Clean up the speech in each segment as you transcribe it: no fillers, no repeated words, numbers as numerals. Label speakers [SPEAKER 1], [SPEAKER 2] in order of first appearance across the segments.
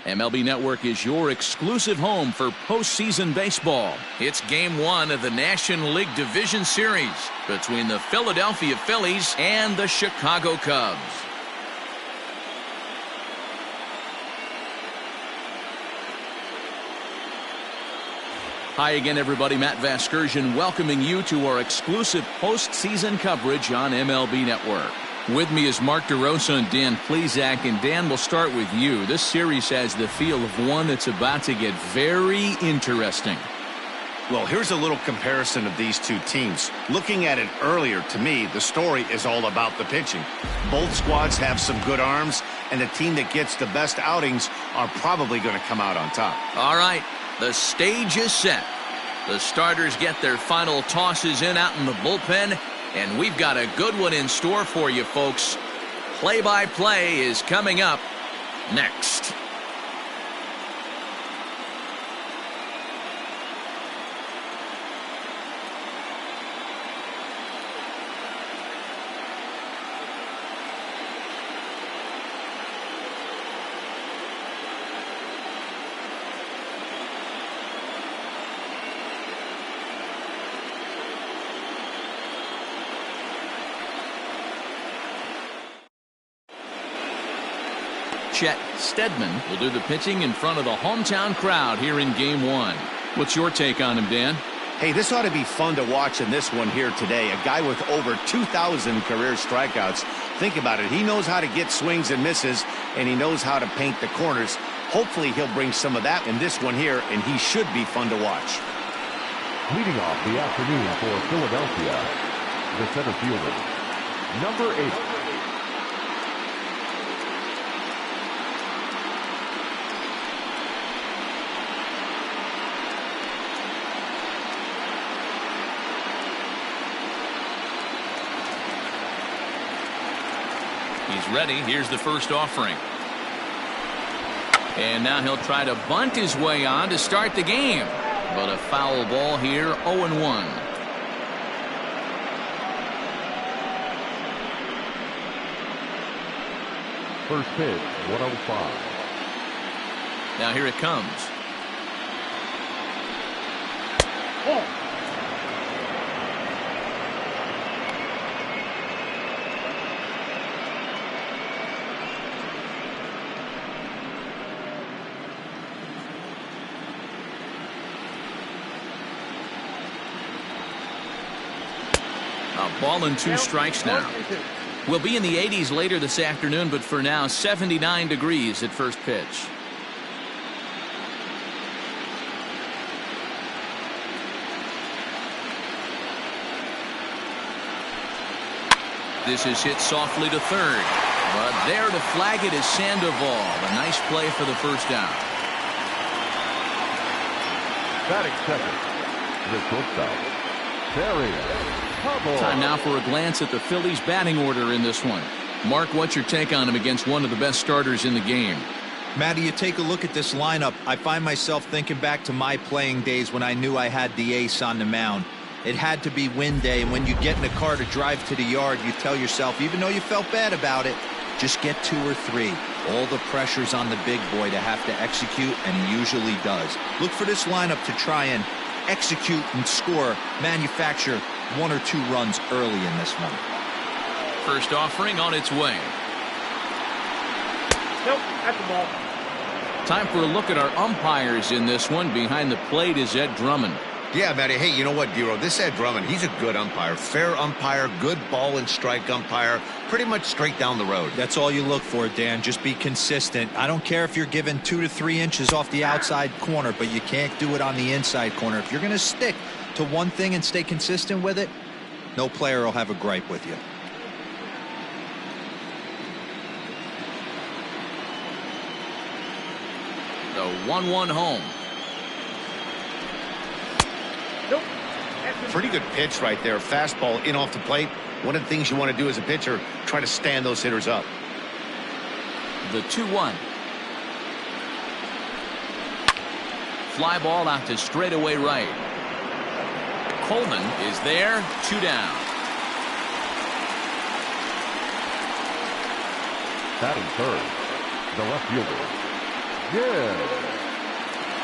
[SPEAKER 1] MLB Network is your exclusive home for postseason baseball. It's Game 1 of the National League Division Series between the Philadelphia Phillies and the Chicago Cubs. Hi again, everybody. Matt Vasgersian welcoming you to our exclusive postseason coverage on MLB Network. With me is Mark DeRosa and Dan Plesac. And Dan, we'll start with you. This series has the feel of one that's about to get very interesting.
[SPEAKER 2] Well, here's a little comparison of these two teams. Looking at it earlier, to me, the story is all about the pitching. Both squads have some good arms, and the team that gets the best outings are probably going to come out on top.
[SPEAKER 1] All right, the stage is set. The starters get their final tosses in out in the bullpen, and we've got a good one in store for you, folks. Play-by-play is coming up next. Chet Steadman will do the pitching in front of the hometown crowd here in Game 1. What's your take on him, Dan?
[SPEAKER 2] Hey, this ought to be fun to watch in this one here today. A guy with over 2,000 career strikeouts. Think about it. He knows how to get swings and misses, and he knows how to paint the corners. Hopefully, he'll bring some of that in this one here, and he should be fun to watch.
[SPEAKER 3] Leading off the afternoon for Philadelphia, the center fielder, number 8.
[SPEAKER 1] He's ready. Here's the first offering. And now he'll try to bunt his way on to start the game. But a foul ball here, 0-1.
[SPEAKER 3] First pitch, 105.
[SPEAKER 1] Now here it comes.
[SPEAKER 3] Oh.
[SPEAKER 1] A ball and 2 strikes now. We'll be in the 80s later this afternoon, but for now, 79 degrees at first pitch. This is hit softly to third. But there to flag it is Sandoval. A nice play for the first down.
[SPEAKER 3] Batting second, the shortstop, Terry.
[SPEAKER 1] Time now for a glance at the Phillies batting order in this one. Mark, what's your take on him against one of the best starters in the game?
[SPEAKER 4] Matty, you take a look at this lineup. I find myself thinking back to my playing days when I knew I had the ace on the mound. It had to be win day, and when you get in a car to drive to the yard, you tell yourself, even though you felt bad about it, just get 2 or 3. All the pressure's on the big boy to have to execute, and he usually does. Look for this lineup to try and execute and score, manufacture 1 or 2 runs early in this one.
[SPEAKER 1] First offering on its way.
[SPEAKER 5] Nope, that's the ball.
[SPEAKER 1] Time for a look at our umpires in this one. Behind the plate is Ed Drummond.
[SPEAKER 2] Yeah, Matty. Hey, you know what, Dero? This Ed Drummond, he's a good umpire. Fair umpire, good ball and strike umpire. Pretty much straight down the road.
[SPEAKER 4] That's all you look for, Dan. Just be consistent. I don't care if you're given 2 to 3 inches off the outside corner, but you can't do it on the inside corner. If you're going to stick to one thing and stay consistent with it, no player will have a gripe with you.
[SPEAKER 1] The 1-1 home.
[SPEAKER 5] Nope.
[SPEAKER 2] Pretty good pitch right there. Fastball in off the plate. One of the things you want to do as a pitcher, try to stand those hitters up.
[SPEAKER 1] The 2-1. Fly ball out to straightaway right. Coleman is there. 2 down.
[SPEAKER 3] Batting third, the left fielder, Yes.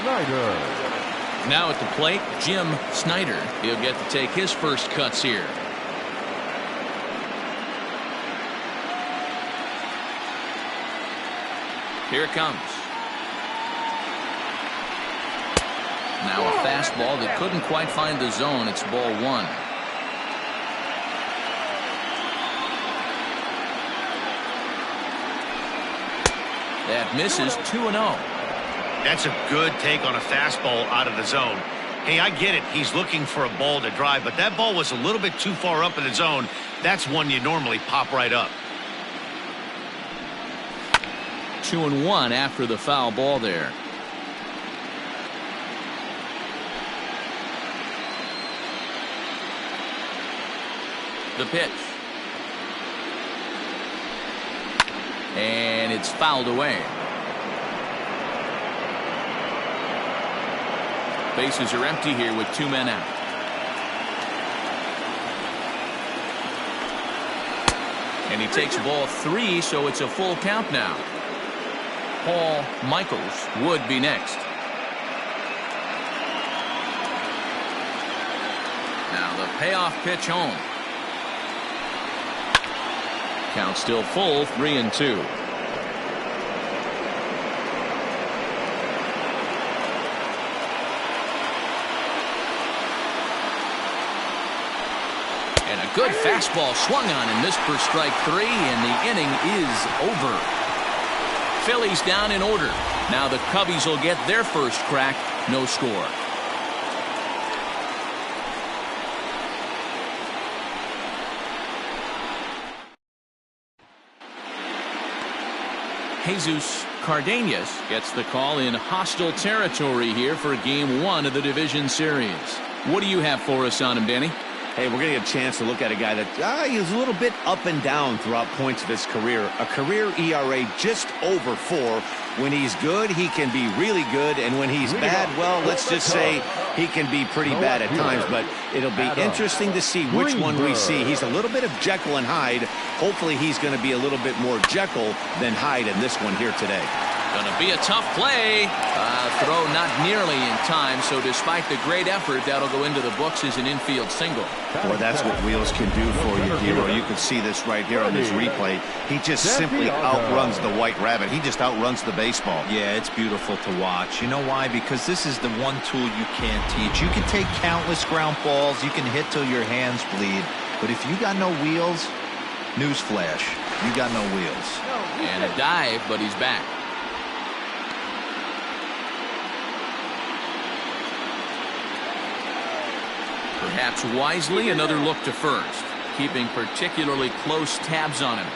[SPEAKER 3] Snyder.
[SPEAKER 1] Now at the plate, Jim Snyder. He'll get to take his first cuts here. Here it comes. Now a fastball that couldn't quite find the zone. It's ball one. That misses 2-0.
[SPEAKER 2] That's a good take on a fastball out of the zone. Hey, I get it. He's looking for a ball to drive, but that ball was a little bit too far up in the zone. That's one you normally pop right up.
[SPEAKER 1] 2-1 after the foul ball there. The pitch. And it's fouled away. Bases are empty here with 2 men out. And he takes ball 3, so it's a full count now. Paul Michaels would be next. Now the payoff pitch home. Count still full, 3-2. And a good fastball swung on and missed for strike 3, and the inning is over. Phillies down in order. Now the Cubbies will get their first crack. No score. Jesus Cardenas gets the call in hostile territory here for Game 1 of the division series. What do you have for us on him, Danny?
[SPEAKER 2] Hey, we're going to get a chance to look at a guy that he's a little bit up and down throughout points of his career. A career ERA just over 4. When he's good, he can be really good. And when he's bad, well, let's just say he can be pretty bad at times. But it'll be interesting to see which one we see. He's a little bit of Jekyll and Hyde. Hopefully he's going to be a little bit more Jekyll than Hyde in this one here today.
[SPEAKER 1] Going to be a tough play. Throw not nearly in time, so despite the great effort, that'll go into the books as an infield single.
[SPEAKER 2] Boy, that's what wheels can do for you, Hero. You can see this right here on this replay. He just simply outruns the White Rabbit. He just outruns the baseball.
[SPEAKER 4] Yeah, it's beautiful to watch. You know why? Because this is the one tool you can't teach. You can take countless ground balls. You can hit till your hands bleed. But if you got no wheels, newsflash, you got no wheels.
[SPEAKER 1] And a dive, but he's back. Perhaps wisely, another look to first, keeping particularly close tabs on him.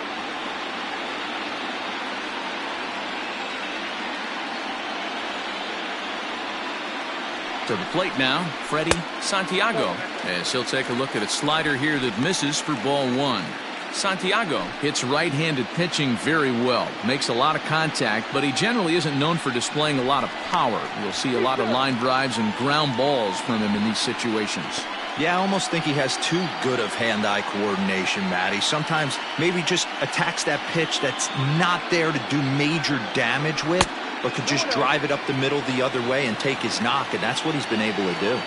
[SPEAKER 1] To the plate now, Freddie Santiago, as he'll take a look at a slider here that misses for ball 1. Santiago hits right-handed pitching very well, makes a lot of contact, but he generally isn't known for displaying a lot of power. You'll see a lot of line drives and ground balls from him in these situations.
[SPEAKER 4] Yeah, I almost think he has too good of hand-eye coordination, Matty. Sometimes maybe just attacks that pitch that's not there to do major damage with, but could just drive it up the middle the other way and take his knock, and that's what he's been able to do.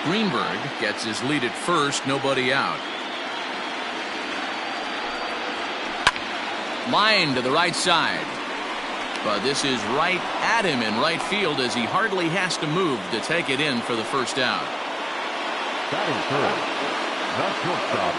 [SPEAKER 1] Greenberg gets his lead at first, nobody out. Line to the right side. But this is right at him in right field as he hardly has to move to take it in for the first out.
[SPEAKER 3] Batting first, the shortstop,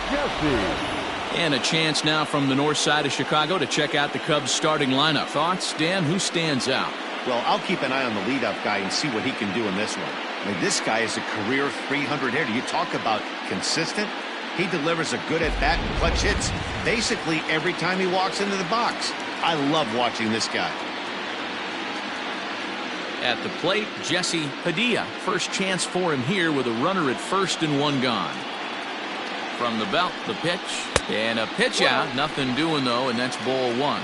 [SPEAKER 3] Jesse.
[SPEAKER 1] And a chance now from the north side of Chicago to check out the Cubs starting lineup. Thoughts, Dan? Who stands out?
[SPEAKER 2] Well, I'll keep an eye on the leadoff guy and see what he can do in this one. I mean, this guy is a career 300 hitter. You talk about consistent. He delivers a good at-bat and clutch hits basically every time he walks into the box. I love watching this guy.
[SPEAKER 1] At the plate, Jesse Padilla. First chance for him here with a runner at first and 1 gone. From the belt, the pitch. And a pitch out. Nothing doing, though, and that's ball 1.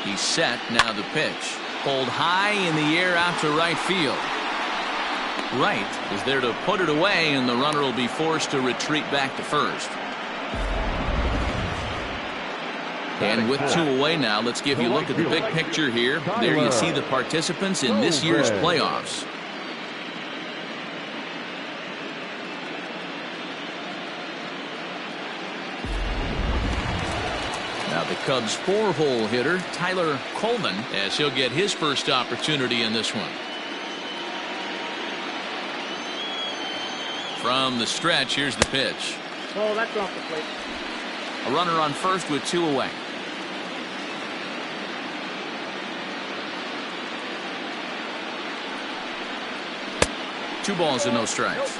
[SPEAKER 1] He's set. Now the pitch. Pulled high in the air out to right field. Right is there to put it away, and the runner will be forced to retreat back to first. And with 2 away now, let's give you a look at the big picture here. There you see the participants in this year's playoffs. Now the Cubs' 4-hole hitter, Tyler Coleman, as he'll get his first opportunity in this one. From the stretch, here's the pitch.
[SPEAKER 5] Oh, that's off the plate.
[SPEAKER 1] A runner on first with 2 away. Two balls and no strikes.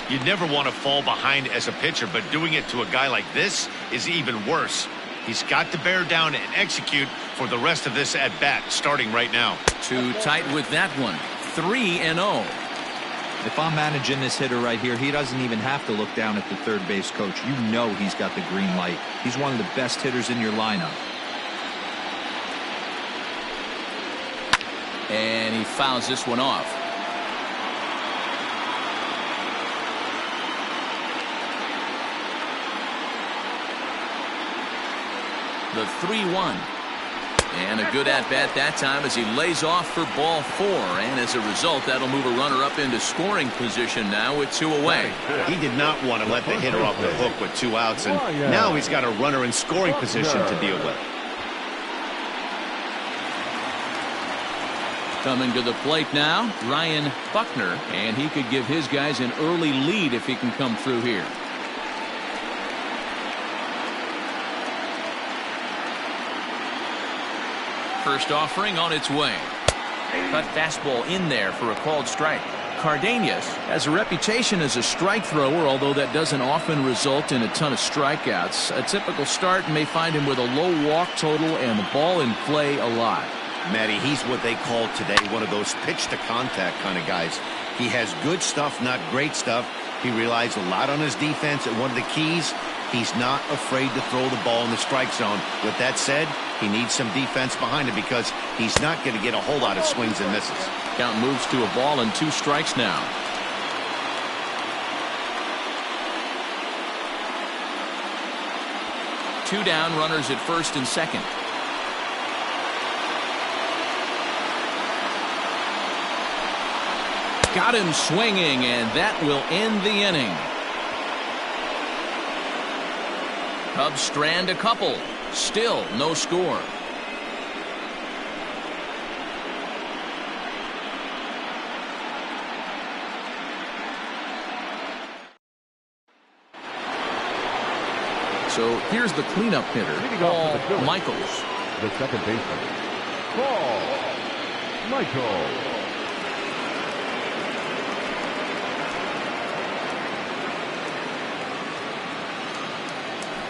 [SPEAKER 2] You never want to fall behind as a pitcher, but doing it to a guy like this is even worse. He's got to bear down and execute for the rest of this at bat, starting right now.
[SPEAKER 1] Too tight with that one. 3-0.
[SPEAKER 4] If I'm managing this hitter right here, he doesn't even have to look down at the third base coach. You know he's got the green light. He's one of the best hitters in your lineup.
[SPEAKER 1] And he fouls this one off. The 3-1. And a good at-bat that time as he lays off for ball 4. And as a result, that'll move a runner up into scoring position now with 2 away.
[SPEAKER 2] He did not want to let the hitter off the hook with 2 outs, and now he's got a runner in scoring position to deal with.
[SPEAKER 1] Coming to the plate now, Ryan Buckner, and he could give his guys an early lead if he can come through here. First offering on its way. Cut fastball in there for a called strike. Cardenas has a reputation as a strike thrower, although that doesn't often result in a ton of strikeouts. A typical start may find him with a low walk total and the ball in play a lot.
[SPEAKER 2] Matty, he's what they call today one of those pitch to contact kind of guys. He has good stuff, not great stuff. He relies a lot on his defense, and one of the keys, he's not afraid to throw the ball in the strike zone. With that said, he needs some defense behind him because he's not going to get a whole lot of swings and misses.
[SPEAKER 1] Count moves to a ball and 2 strikes now. Two down, runners at first and second. Got him swinging, and that will end the inning. Cubs strand a couple. Still no score. So here's the cleanup hitter, Paul Michaels.
[SPEAKER 3] The second baseman, Paul Michaels.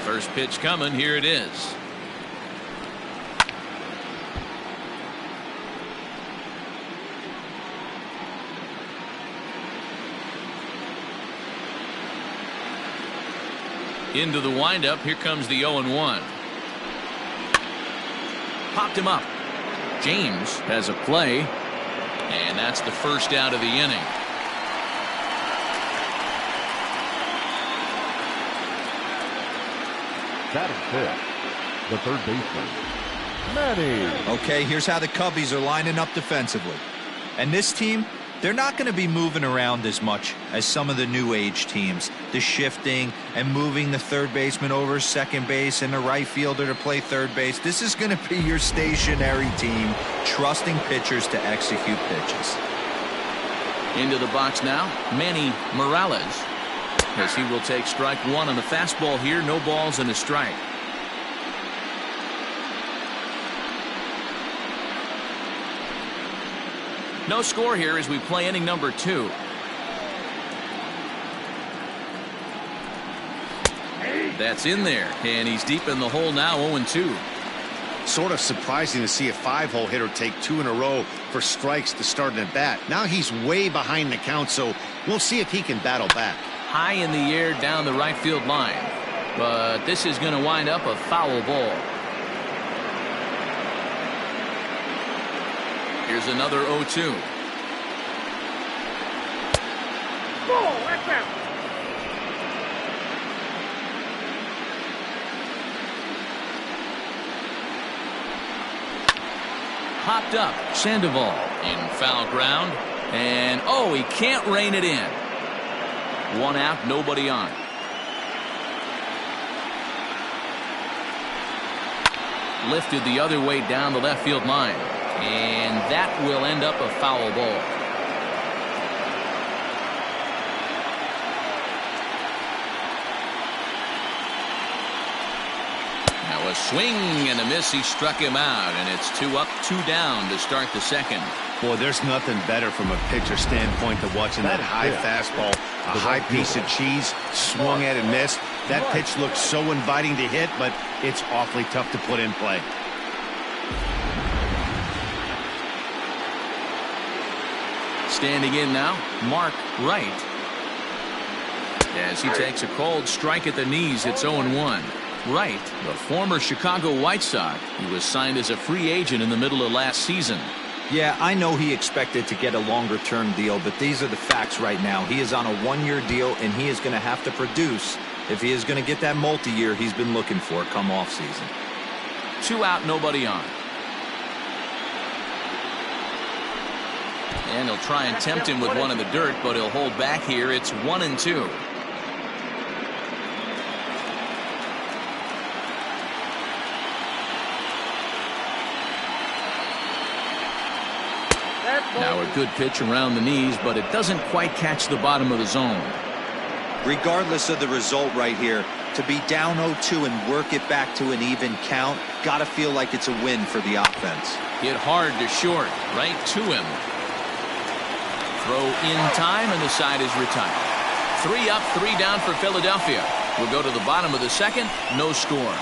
[SPEAKER 1] First pitch coming. Here it is. Into the windup. Here comes the 0-1. Popped him up. James has a play, and that's the first out of the inning.
[SPEAKER 3] Batting fifth, the third baseman, Manny.
[SPEAKER 4] Okay, here's how the Cubbies are lining up defensively. And this team, they're not going to be moving around as much as some of the new age teams. The shifting and moving the third baseman over second base and the right fielder to play third base. This is going to be your stationary team, trusting pitchers to execute pitches.
[SPEAKER 1] Into the box now, Manny Morales, as he will take strike 1 on the fastball here. No balls and a strike. No score here as we play inning number 2. That's in there, and he's deep in the hole now. 0-2.
[SPEAKER 2] Sort of surprising to see a 5-hole hitter take 2 in a row for strikes to start an at bat. Now he's way behind the count, so we'll see if he can battle back.
[SPEAKER 1] High in the air down the right field line, but this is going to wind up a foul ball. Here's another 0-2.
[SPEAKER 5] Ball, that's out.
[SPEAKER 1] Popped up. Sandoval in foul ground. And, oh, he can't rein it in. One out, nobody on. Lifted the other way down the left field line. And that will end up a foul ball. Now a swing and a miss. He struck him out, and it's 2 up, 2 down to start the second.
[SPEAKER 2] Boy, there's nothing better from a pitcher standpoint than watching that high fastball, a high piece of cheese, swung at and missed. That pitch looks so inviting to hit, but it's awfully tough to put in play.
[SPEAKER 1] Standing in now, Mark Wright. As he takes a cold strike at the knees, it's 0-1. Wright, the former Chicago White Sox, he was signed as a free agent in the middle of last season.
[SPEAKER 4] Yeah, I know he expected to get a longer-term deal, but these are the facts right now. He is on a one-year deal, and he is going to have to produce if he is going to get that multi-year he's been looking for come off-season.
[SPEAKER 1] 2 out, nobody on. And he'll try and tempt him with one in the dirt, but he'll hold back here. It's 1-2. Now a good pitch around the knees, but it doesn't quite catch the bottom of the zone.
[SPEAKER 4] Regardless of the result right here, to be down 0-2 and work it back to an even count, gotta feel like it's a win for the offense.
[SPEAKER 1] Hit hard to short, right to him. Throw in time, and the side is retired. 3 up, 3 down for Philadelphia. We'll go to the bottom of the second, no score.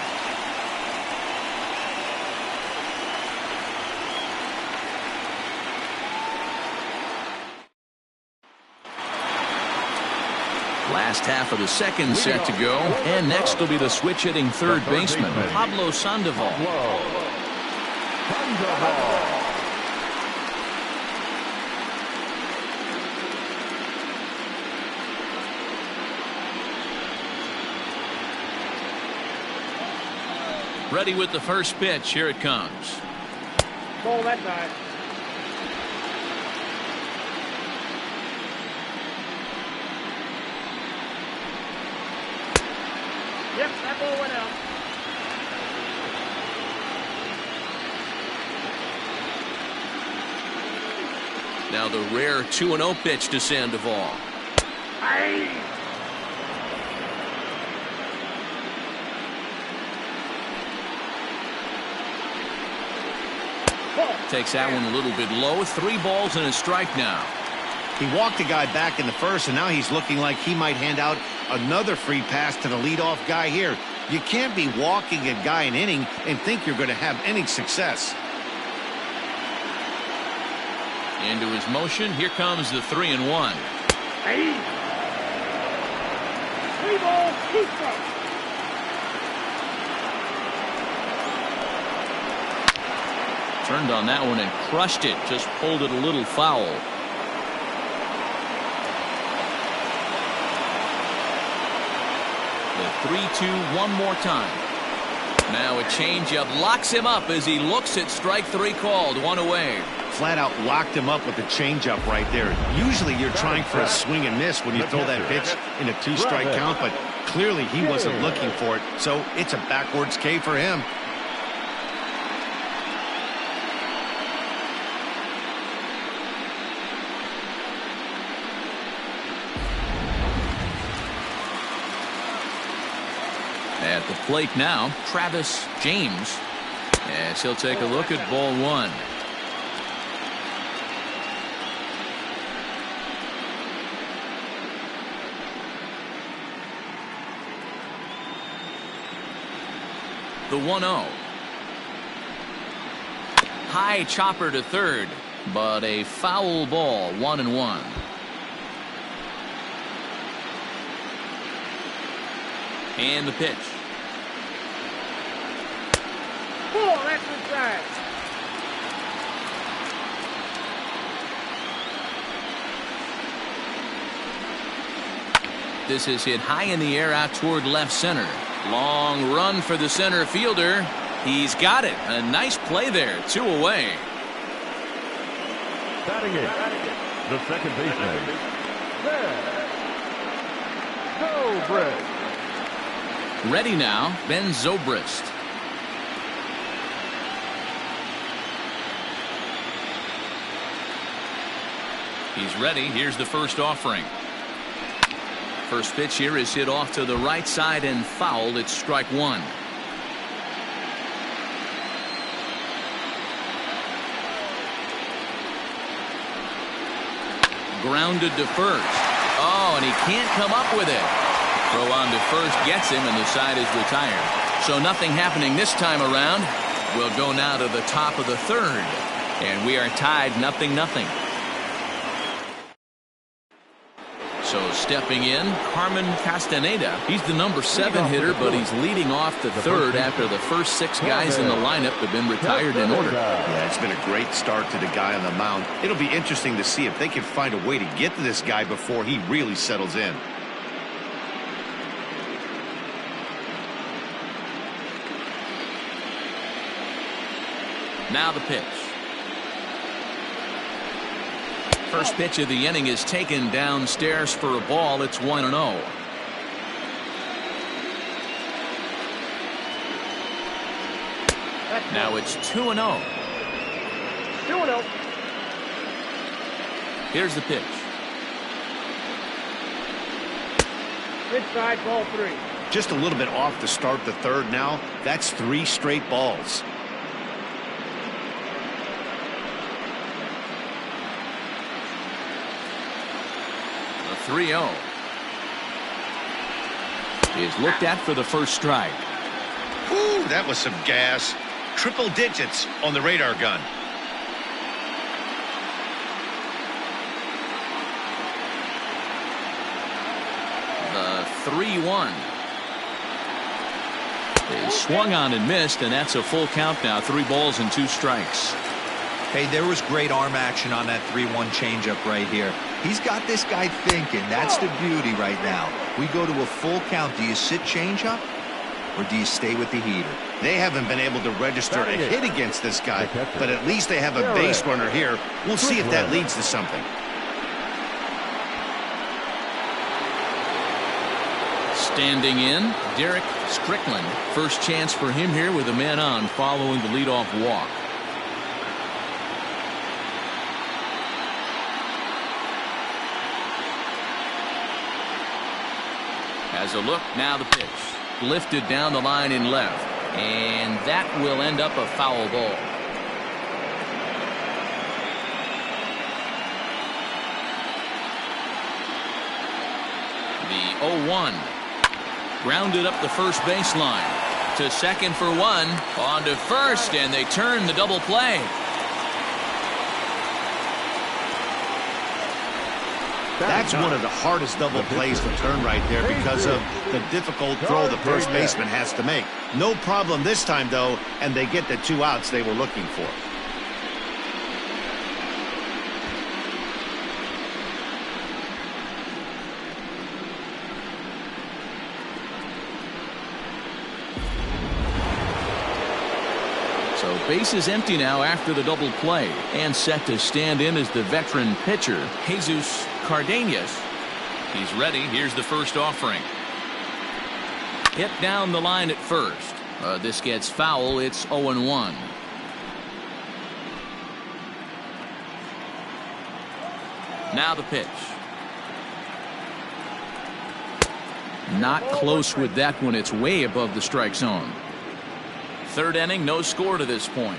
[SPEAKER 1] Last half of the second set to go, and next will be the switch-hitting third baseman, Pablo Sandoval. Ready with the first pitch. Here it comes.
[SPEAKER 5] Ball that side. Yep, that ball went out.
[SPEAKER 1] Now the rare 2-0 pitch to Sandoval.
[SPEAKER 5] Aye.
[SPEAKER 1] Takes that one a little bit low. 3 balls and a strike now.
[SPEAKER 2] He walked a guy back in the first, and now he's looking like he might hand out another free pass to the leadoff guy here. You can't be walking a guy an inning and think you're going to have any success.
[SPEAKER 1] Into his motion. Here comes the 3-1.
[SPEAKER 5] Hey. 3 balls, 2 strikes.
[SPEAKER 1] Turned on that one and crushed it. Just pulled it a little foul. The 3-2 one more time. Now a changeup locks him up as he looks at strike 3 called. 1 away.
[SPEAKER 2] Flat out locked him up with a changeup right there. Usually you're trying for a swing and miss when you throw that pitch in a 2-strike count, but clearly he wasn't looking for it, so it's a backwards K for him.
[SPEAKER 1] At the plate now, Travis James, as he'll take a look at ball 1. The 1-0. High chopper to third, but a foul ball. 1-1. And the pitch.
[SPEAKER 5] Ball, that's inside.
[SPEAKER 1] This is hit high in the air out toward left center. Long run for the center fielder. He's got it. A nice play there. 2 away.
[SPEAKER 3] Batting it, the second baseman, Zobrist.
[SPEAKER 1] Ready now, Ben Zobrist. He's ready. Here's the first offering. First pitch here is hit off to the right side and fouled. It's strike 1. Grounded to first. Oh, and he can't come up with it. Throw on to first gets him, and the side is retired. So nothing happening this time around. We'll go now to the top of the third, and we are tied 0-0. So stepping in, Carmen Castaneda. He's the number 7 hitter, but he's leading off the third after the first 6 guys in the lineup have been retired in order.
[SPEAKER 2] Yeah, it's been a great start to the guy on the mound. It'll be interesting to see if they can find a way to get to this guy before he really settles in.
[SPEAKER 1] Now the pitch. First pitch of the inning is taken downstairs for a ball. It's 1-0. Now it's 2-0.
[SPEAKER 5] 2-0.
[SPEAKER 1] Here's the pitch.
[SPEAKER 5] Inside, ball 3.
[SPEAKER 2] Just a little bit off to start the third now. That's 3 straight balls.
[SPEAKER 1] The 3-0 is looked at for the first strike.
[SPEAKER 2] Woo, that was some gas. Triple digits on the radar gun.
[SPEAKER 1] The 3-1 is swung on and missed, and that's a full count now. 3 balls and 2 strikes.
[SPEAKER 4] Hey, there was great arm action on that 3-1 changeup right here. He's got this guy thinking. That's the beauty right now. We go to a full count. Do you sit changeup, or do you stay with the heater?
[SPEAKER 2] They haven't been able to register a hit against this guy, but at least they have a base runner here. We'll see if that leads to something.
[SPEAKER 1] Standing in, Derek Strickland. First chance for him here with a man on following the leadoff walk. Has a look, now the pitch. Lifted down the line in left, and that will end up a foul ball. The 0-1. Grounded up the first baseline. To second for 1. On to first, and they turn the double play.
[SPEAKER 2] That's one of the hardest double plays to turn right there because of the difficult throw the first baseman has to make. No problem this time, though, and they get the 2 outs they were looking for.
[SPEAKER 1] So base is empty now after the double play, and set to stand in as the veteran pitcher, Jesus Cardenas. He's ready. Here's the first offering. Hit down the line at first. This gets foul. It's 0-1. Now the pitch. Not close with that one. It's way above the strike zone. Third inning, no score to this point.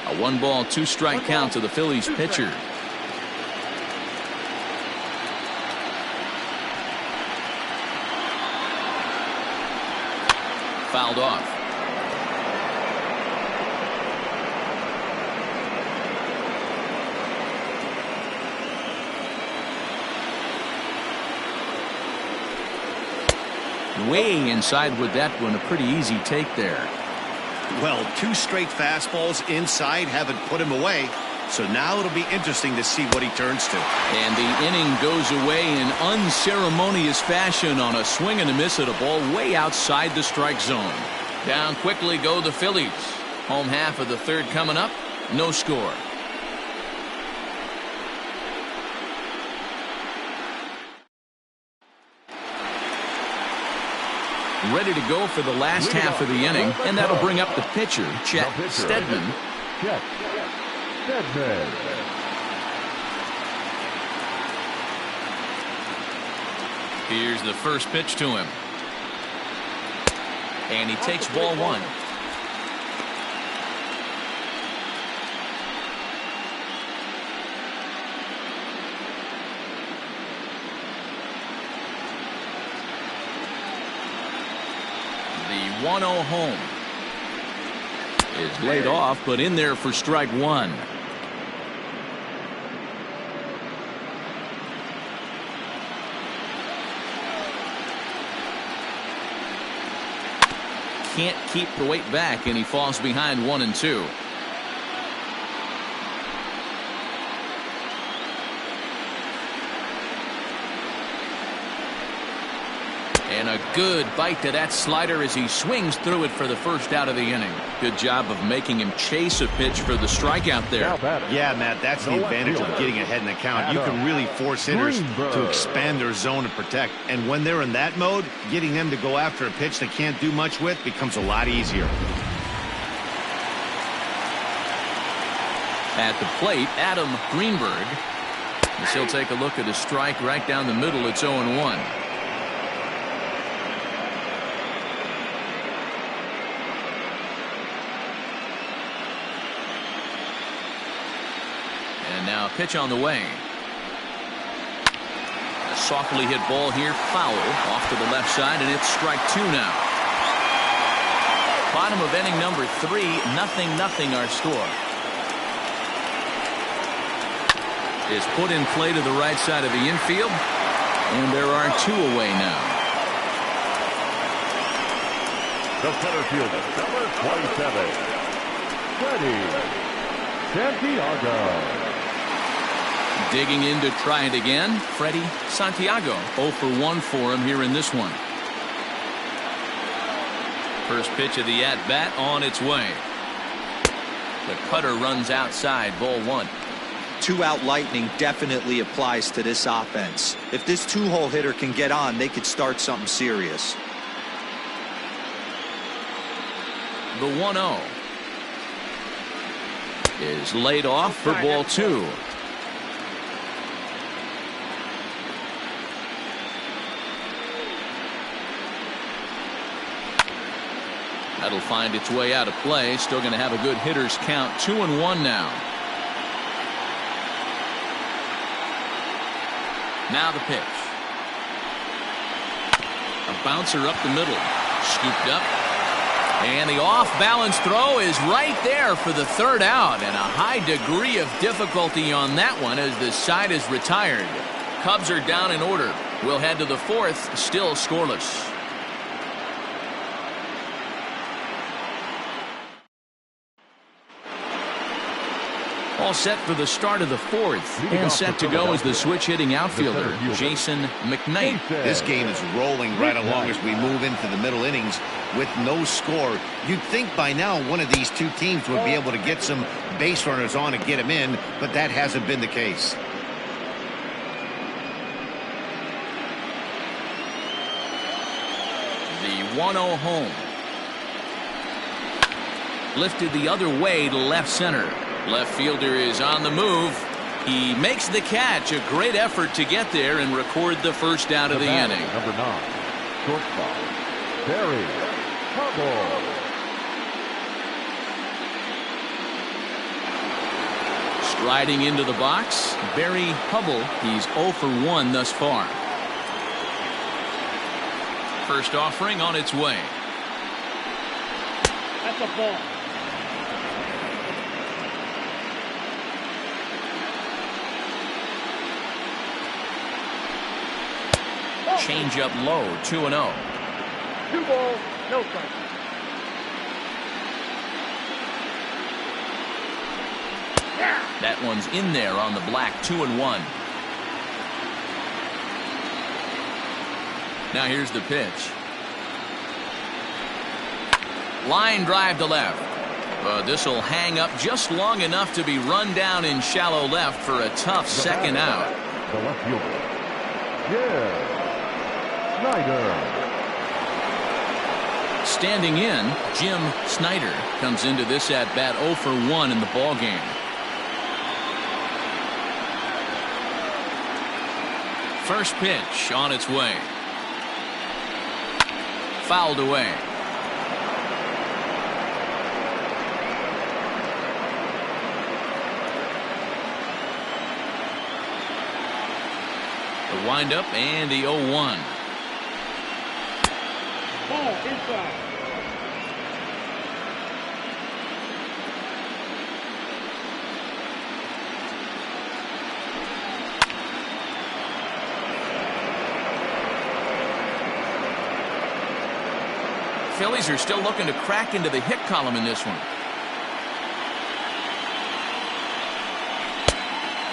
[SPEAKER 1] A 1-ball, 2-strike count to the Phillies pitcher. Fouled off. Way inside with that one. A pretty easy take there.
[SPEAKER 2] Well, 2 straight fastballs inside haven't put him away. So now it'll be interesting to see what he turns to.
[SPEAKER 1] And the inning goes away in unceremonious fashion on a swing and a miss at a ball way outside the strike zone. Down quickly go the Phillies. Home half of the third coming up. No score. Ready to go for the last half of the inning, and that'll bring up the pitcher, Chet Steadman.
[SPEAKER 3] Chet Steadman.
[SPEAKER 1] Here's the first pitch to him. And he takes ball one. The 1-0 home is laid off, but in there for strike one. Can't keep the weight back, and he falls behind 1-2. And a good bite to that slider as he swings through it for the first out of the inning. Good job of making him chase a pitch for the strikeout there.
[SPEAKER 2] Yeah, Matt, that's the advantage of getting ahead in the count. You can really force hitters to expand their zone and protect. And when they're in that mode, getting them to go after a pitch they can't do much with becomes a lot easier.
[SPEAKER 1] At the plate, Adam Greenberg. As he'll take a look at a strike right down the middle. It's 0-1. Now pitch on the way. A softly hit ball here, foul off to the left side, and it's strike two now. Bottom of inning number 3, 0-0 our score. Is put in play to the right side of the infield, and there are 2 away now.
[SPEAKER 3] The center fielder, number 27, Freddie Santiago.
[SPEAKER 1] Digging in to try it again, Freddie Santiago. 0 for 1 for him here in this one. First pitch of the at-bat on its way. The cutter runs outside, ball 1.
[SPEAKER 4] 2-out lightning definitely applies to this offense. If this 2-hole hitter can get on, they could start something serious.
[SPEAKER 1] The 1-0 is laid off for ball 2. That'll find its way out of play. Still going to have a good hitter's count. 2-1 now. Now the pitch. A bouncer up the middle. Scooped up. And the off-balance throw is right there for the third out. And a high degree of difficulty on that one as the side is retired. Cubs are down in order. We'll head to the 4th. Still scoreless. All set for the start of the 4th, and set to go is the switch-hitting outfielder, Jason McKnight.
[SPEAKER 2] This game is rolling right along as we move into the middle innings with no score. You'd think by now one of these 2 teams would be able to get some base runners on and get them in, but that hasn't been the case.
[SPEAKER 1] The 1-0 home. Lifted the other way to left center. Left fielder is on the move. He makes the catch. A great effort to get there and record the first out of the inning.
[SPEAKER 3] Number 9, shortstop, Barry Hubble.
[SPEAKER 1] Striding into the box, Barry Hubble. He's 0 for 1 thus far. First offering on its way.
[SPEAKER 5] That's a ball.
[SPEAKER 1] Change up low, 2-0.
[SPEAKER 5] 2 balls, no strikes.
[SPEAKER 1] That one's in there on the black, 2-1. Now here's the pitch. Line drive to left. This will hang up just long enough to be run down in shallow left for a tough second out.
[SPEAKER 3] The left fielder, Snyder.
[SPEAKER 1] Standing in, Jim Snyder comes into this at bat 0 for 1 in the ball game. First pitch on its way. Fouled away. The windup and the 0-1.
[SPEAKER 5] Ball inside.
[SPEAKER 1] Phillies are still looking to crack into the hit column in this one.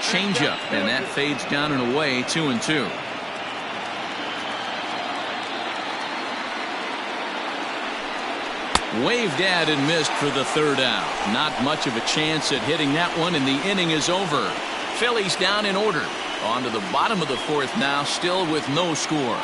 [SPEAKER 1] Changeup, and that fades down and away, 2-2. Waved at and missed for the third out. Not much of a chance at hitting that one, and the inning is over. Phillies down in order. On to the bottom of the fourth now, still with no score.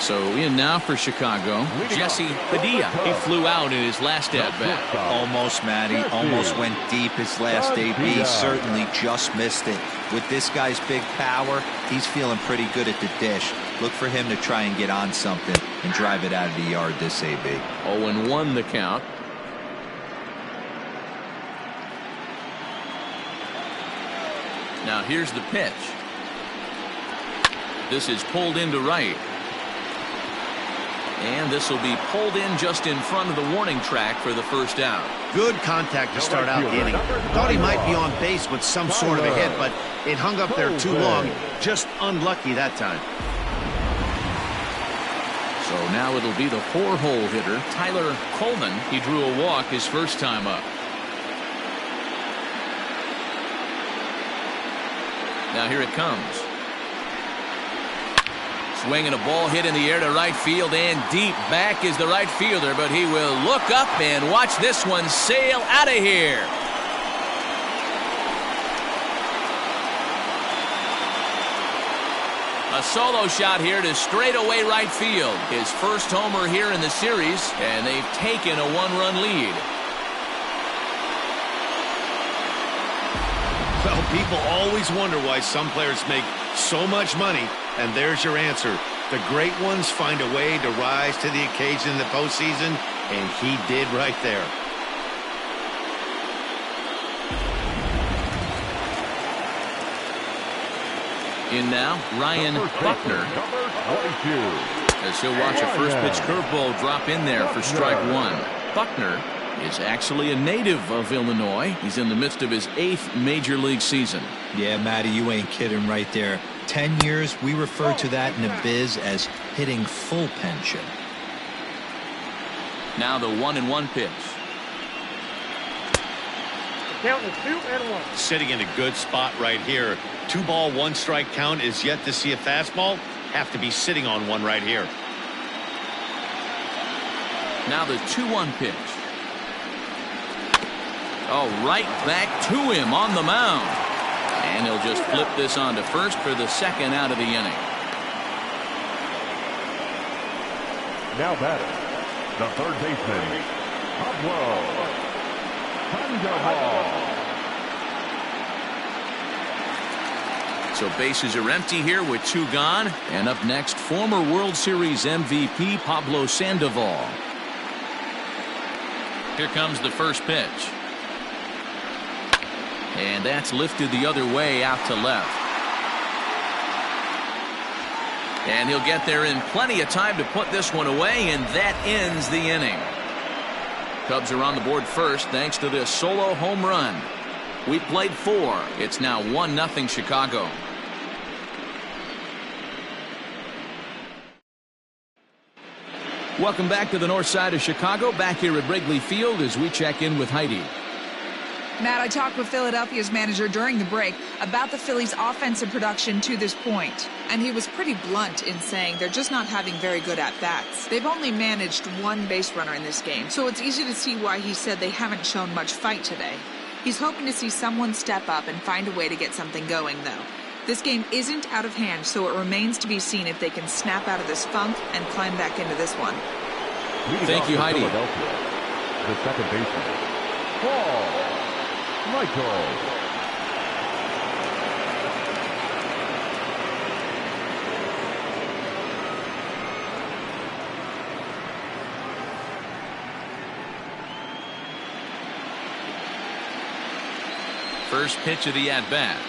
[SPEAKER 1] So in now for Chicago, Jesse Padilla. He flew out in his last at-bat.
[SPEAKER 4] Almost, Matty. Almost went deep his last AB. Certainly just missed it. With this guy's big power, he's feeling pretty good at the dish. Look for him to try and get on something and drive it out of the yard this AB.
[SPEAKER 1] 0-1 the count. Now here's the pitch. This is pulled into right. And this will be pulled in just in front of the warning track for the first out.
[SPEAKER 2] Good contact to start out the inning. Thought he might be on base with some sort of a hit, but it hung up there too long. Just unlucky that time.
[SPEAKER 1] So now it'll be the 4-hole hitter, Tyler Coleman. He drew a walk his first time up. Now here it comes. Swinging a ball hit in the air to right field, and deep back is the right fielder, but he will look up and watch this one sail out of here. A solo shot here to straightaway right field. His first homer here in the series, and they've taken a 1-run lead.
[SPEAKER 2] Well, people always wonder why some players make so much money, and there's your answer. The great ones find a way to rise to the occasion in the postseason, and he did right there.
[SPEAKER 1] In now, Ryan Buckner, as he'll watch a first pitch curveball drop in there for strike one. Buckner is actually a native of Illinois. He's in the midst of his 8th major league season.
[SPEAKER 4] Yeah, Matty, you ain't kidding right there. 10 years, we refer to that in the biz as hitting full pension.
[SPEAKER 1] Now the 1-1 pitch.
[SPEAKER 5] The count is 2-1.
[SPEAKER 2] Sitting in a good spot right here. 2-ball, 1-strike count is yet to see a fastball. Have to be sitting on one right here.
[SPEAKER 1] Now the 2-1 pitch. Oh, right back to him on the mound. And he'll just flip this on to first for the second out of the inning.
[SPEAKER 3] Now batting, the third baseman, Pablo Sandoval.
[SPEAKER 1] So bases are empty here with 2 gone. And up next, former World Series MVP Pablo Sandoval. Here comes the first pitch. And that's lifted the other way out to left. And he'll get there in plenty of time to put this one away, and that ends the inning. Cubs are on the board first thanks to this solo home run. We played 4. It's now 1-0 Chicago. Welcome back to the north side of Chicago, back here at Wrigley Field as we check in with Heidi.
[SPEAKER 6] Matt, I talked with Philadelphia's manager during the break about the Phillies' offensive production to this point, and he was pretty blunt in saying they're just not having very good at-bats. They've only managed one base runner in this game, so it's easy to see why he said they haven't shown much fight today. He's hoping to see someone step up and find a way to get something going, though. This game isn't out of hand, so it remains to be seen if they can snap out of this funk and climb back into this one.
[SPEAKER 1] Thank you, Heidi.
[SPEAKER 3] The second baseman, Paul Michael.
[SPEAKER 1] First pitch of the at-bat.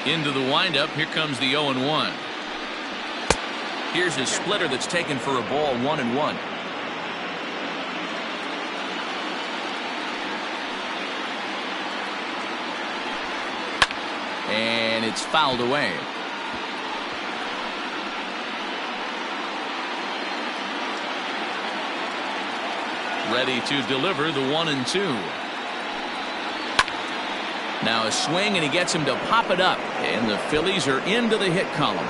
[SPEAKER 1] Into the windup. Here comes the 0-1. Here's a splitter that's taken for a ball, 1-1. And it's fouled away. Ready to deliver the 1-2. Now a swing, and he gets him to pop it up, and the Phillies are into the hit column.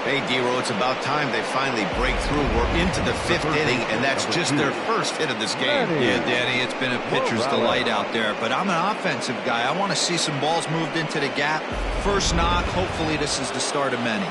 [SPEAKER 2] Hey, D-Row, it's about time they finally break through. We're into the fifth inning, and that's just their first hit of this game.
[SPEAKER 4] Yeah, Danny, it's been a pitcher's delight out there, but I'm an offensive guy. I want to see some balls moved into the gap. First knock, hopefully this is the start of many.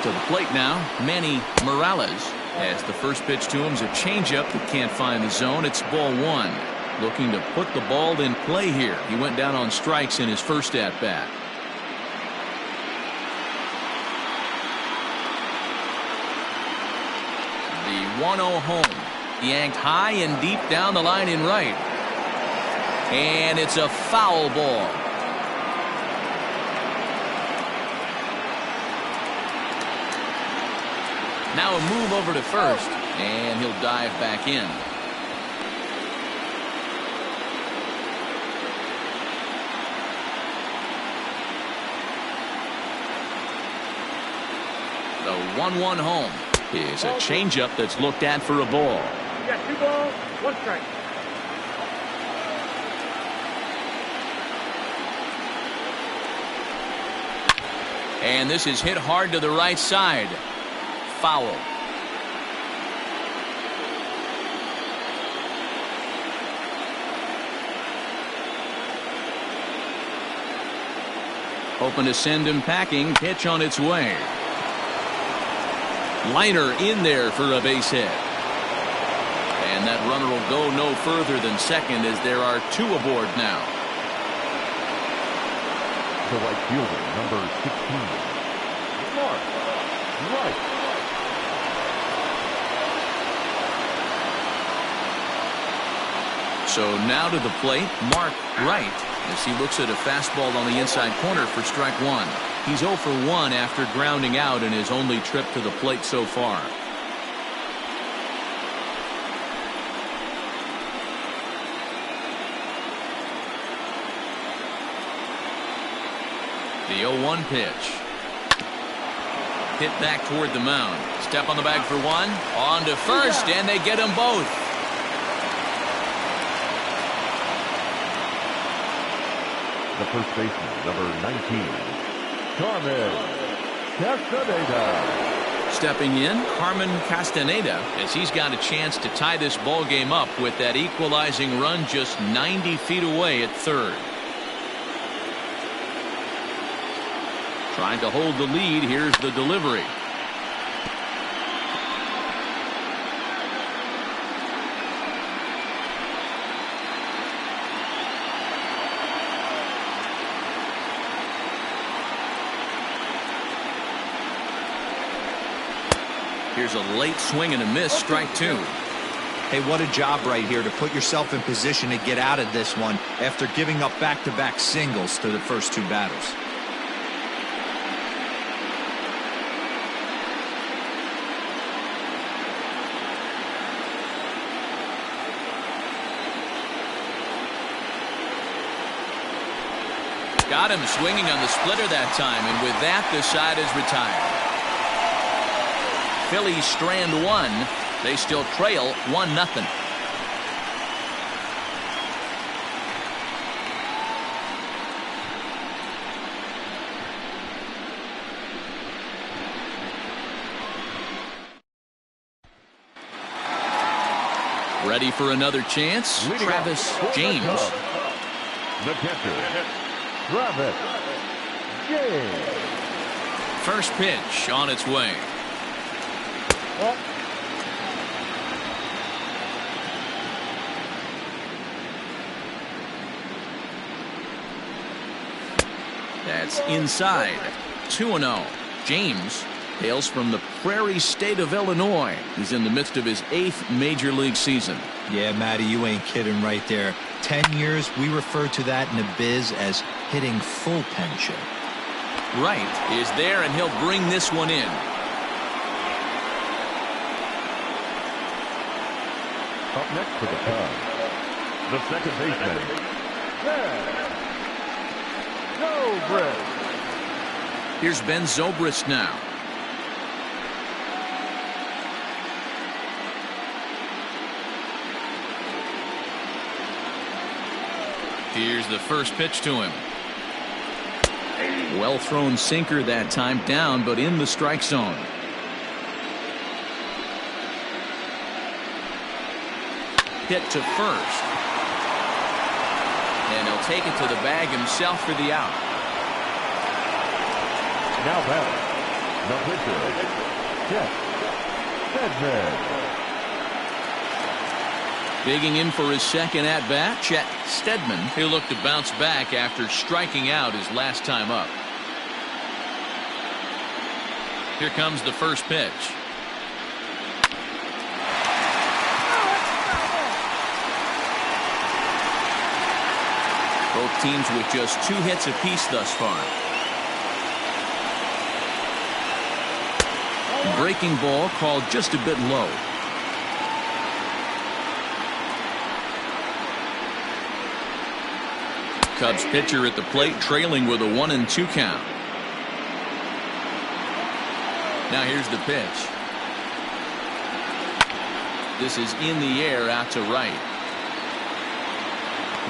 [SPEAKER 1] To the plate now, Manny Morales. As the first pitch to him is a changeup that can't find the zone. It's ball one. Looking to put the ball in play here. He went down on strikes in his first at-bat. The 1-0 home. Yanked high and deep down the line in right. And it's a foul ball. Now a move over to first, and he'll dive back in. The 1-1 home is a changeup that's looked at for a ball.
[SPEAKER 5] You got 2 balls, 1 strike.
[SPEAKER 1] And this is hit hard to the right side. Foul. Hoping to send him packing. Pitch on its way. Liner in there for a base hit. And that runner will go no further than second as there are 2 aboard now.
[SPEAKER 3] The right fielder, number 16, Mark Wright.
[SPEAKER 1] So now to the plate, Mark Wright, as he looks at a fastball on the inside corner for strike one. He's 0 for 1 after grounding out in his only trip to the plate so far. The 0-1 pitch. Hit back toward the mound. Step on the bag for one. On to first, and they get them both.
[SPEAKER 3] The first baseman, number 19, Carmen Castaneda.
[SPEAKER 1] Stepping in, Carmen Castaneda, as he's got a chance to tie this ball game up with that equalizing run just 90 feet away at third. Trying to hold the lead. Here's the delivery. Here's a late swing and a miss, strike 2.
[SPEAKER 4] Hey, what a job right here to put yourself in position to get out of this one after giving up back-to-back singles to the first 2 batters.
[SPEAKER 1] Got him swinging on the splitter that time, and with that, the side is retired. Phillies strand one. They still trail 1-0. Ready for another chance? Travis James.
[SPEAKER 3] The catcher, Travis James.
[SPEAKER 1] First pitch on its way. That's inside. 2-0. James hails from the prairie state of Illinois. He's in the midst of his 8th major league season.
[SPEAKER 4] Yeah, Matty, you ain't kidding right there. 10 years, we refer to that in the biz as hitting full pension.
[SPEAKER 1] Wright is there, and he'll bring this one in.
[SPEAKER 3] Up next for the Cubs, the second baseman, Zobrist.
[SPEAKER 1] Here's Ben Zobrist now. Here's the first pitch to him. Well thrown sinker that time, down but in the strike zone. Hit to first. And he'll take it to the bag himself for the out.
[SPEAKER 3] Now batting, the pitcher, Chet Steadman.
[SPEAKER 1] Digging in for his second at-bat, Chet Steadman. He'll look to bounce back after striking out his last time up. Here comes the first pitch. Both teams with just 2 hits apiece thus far. Breaking ball called just a bit low. Cubs pitcher at the plate, trailing with a 1-2 count. Now here's the pitch. This is in the air out to Wright.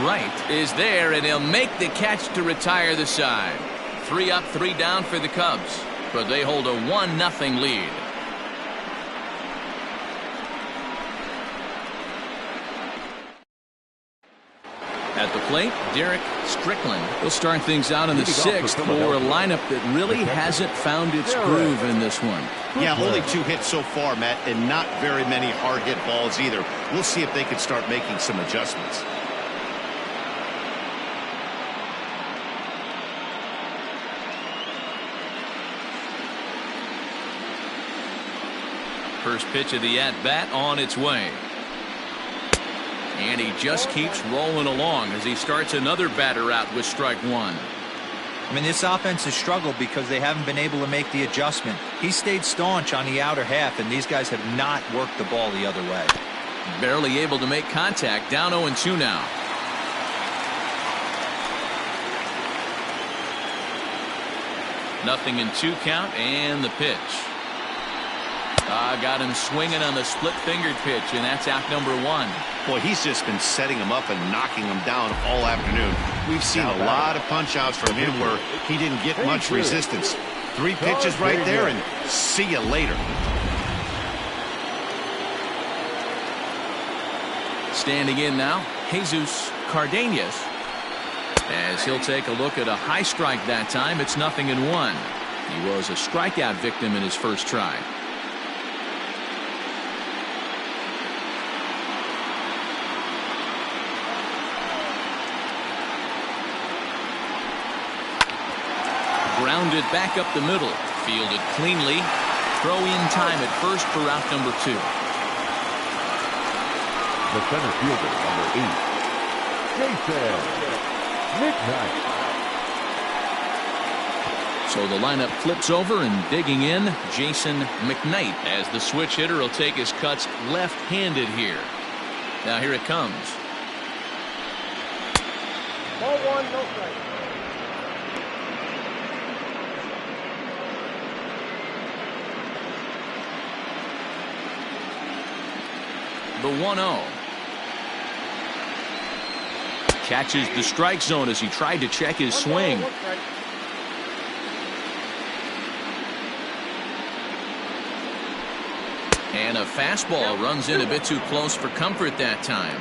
[SPEAKER 1] Wright is there, and he'll make the catch to retire the side. 3 up, 3 down for the Cubs, but they hold a 1-0 lead. At the plate, Derek Strickland. He'll start things out in the 6th for a lineup that really hasn't found its groove in this one.
[SPEAKER 2] Yeah, only 2 hits so far, Matt, and not very many hard hit balls either. We'll see if they can start making some adjustments.
[SPEAKER 1] First pitch of the at-bat on its way. And he just keeps rolling along as he starts another batter out with strike 1.
[SPEAKER 4] I mean, this offense has struggled because they haven't been able to make the adjustment. He stayed staunch on the outer half, and these guys have not worked the ball the other way.
[SPEAKER 1] Barely able to make contact. Down 0-2 now. Nothing in 2 count, and the pitch. Got him swinging on the split-fingered pitch, and that's out number 1.
[SPEAKER 2] Boy, he's just been setting him up and knocking him down all afternoon. We've seen a lot of punch-outs from him where he didn't get much resistance. 3 pitches right there, and see you later.
[SPEAKER 1] Standing in now, Jesus Cardenas. As he'll take a look at a high strike that time, it's 0-1. He was a strikeout victim in his first try. Grounded back up the middle. Fielded cleanly. Throw in time at first for out number 2.
[SPEAKER 3] The center fielder, number 8, Jason McKnight.
[SPEAKER 1] So the lineup flips over, and digging in, Jason McKnight, as the switch hitter will take his cuts left-handed here. Now here it comes.
[SPEAKER 5] Ball 1, no strike.
[SPEAKER 1] The 1-0. Catches the strike zone as he tried to check his swing. And a fastball runs in a bit too close for comfort that time.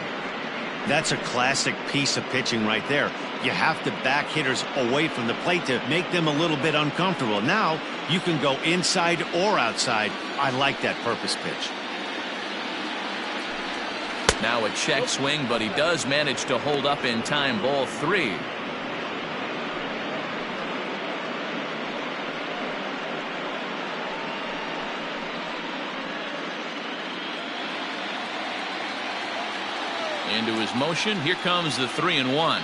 [SPEAKER 2] That's a classic piece of pitching right there. You have to back hitters away from the plate to make them a little bit uncomfortable. Now you can go inside or outside. I like that purpose pitch.
[SPEAKER 1] Now a check swing, but he does manage to hold up in time. Ball 3. Into his motion. Here comes the 3-1.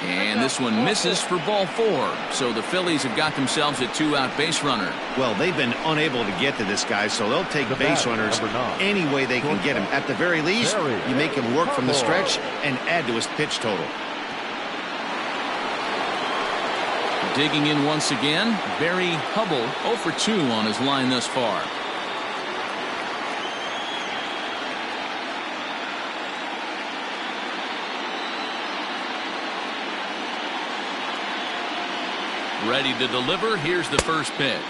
[SPEAKER 1] And this one misses for ball 4. So the Phillies have got themselves a 2-out base runner.
[SPEAKER 2] Well, they've been unable to get to this guy, so they'll take base runners any way they can get him. At the very least, you make him work from the stretch and add to his pitch total.
[SPEAKER 1] Digging in once again, Barry Hubble 0 for 2 on his line thus far. Ready to deliver. Here's the first pitch.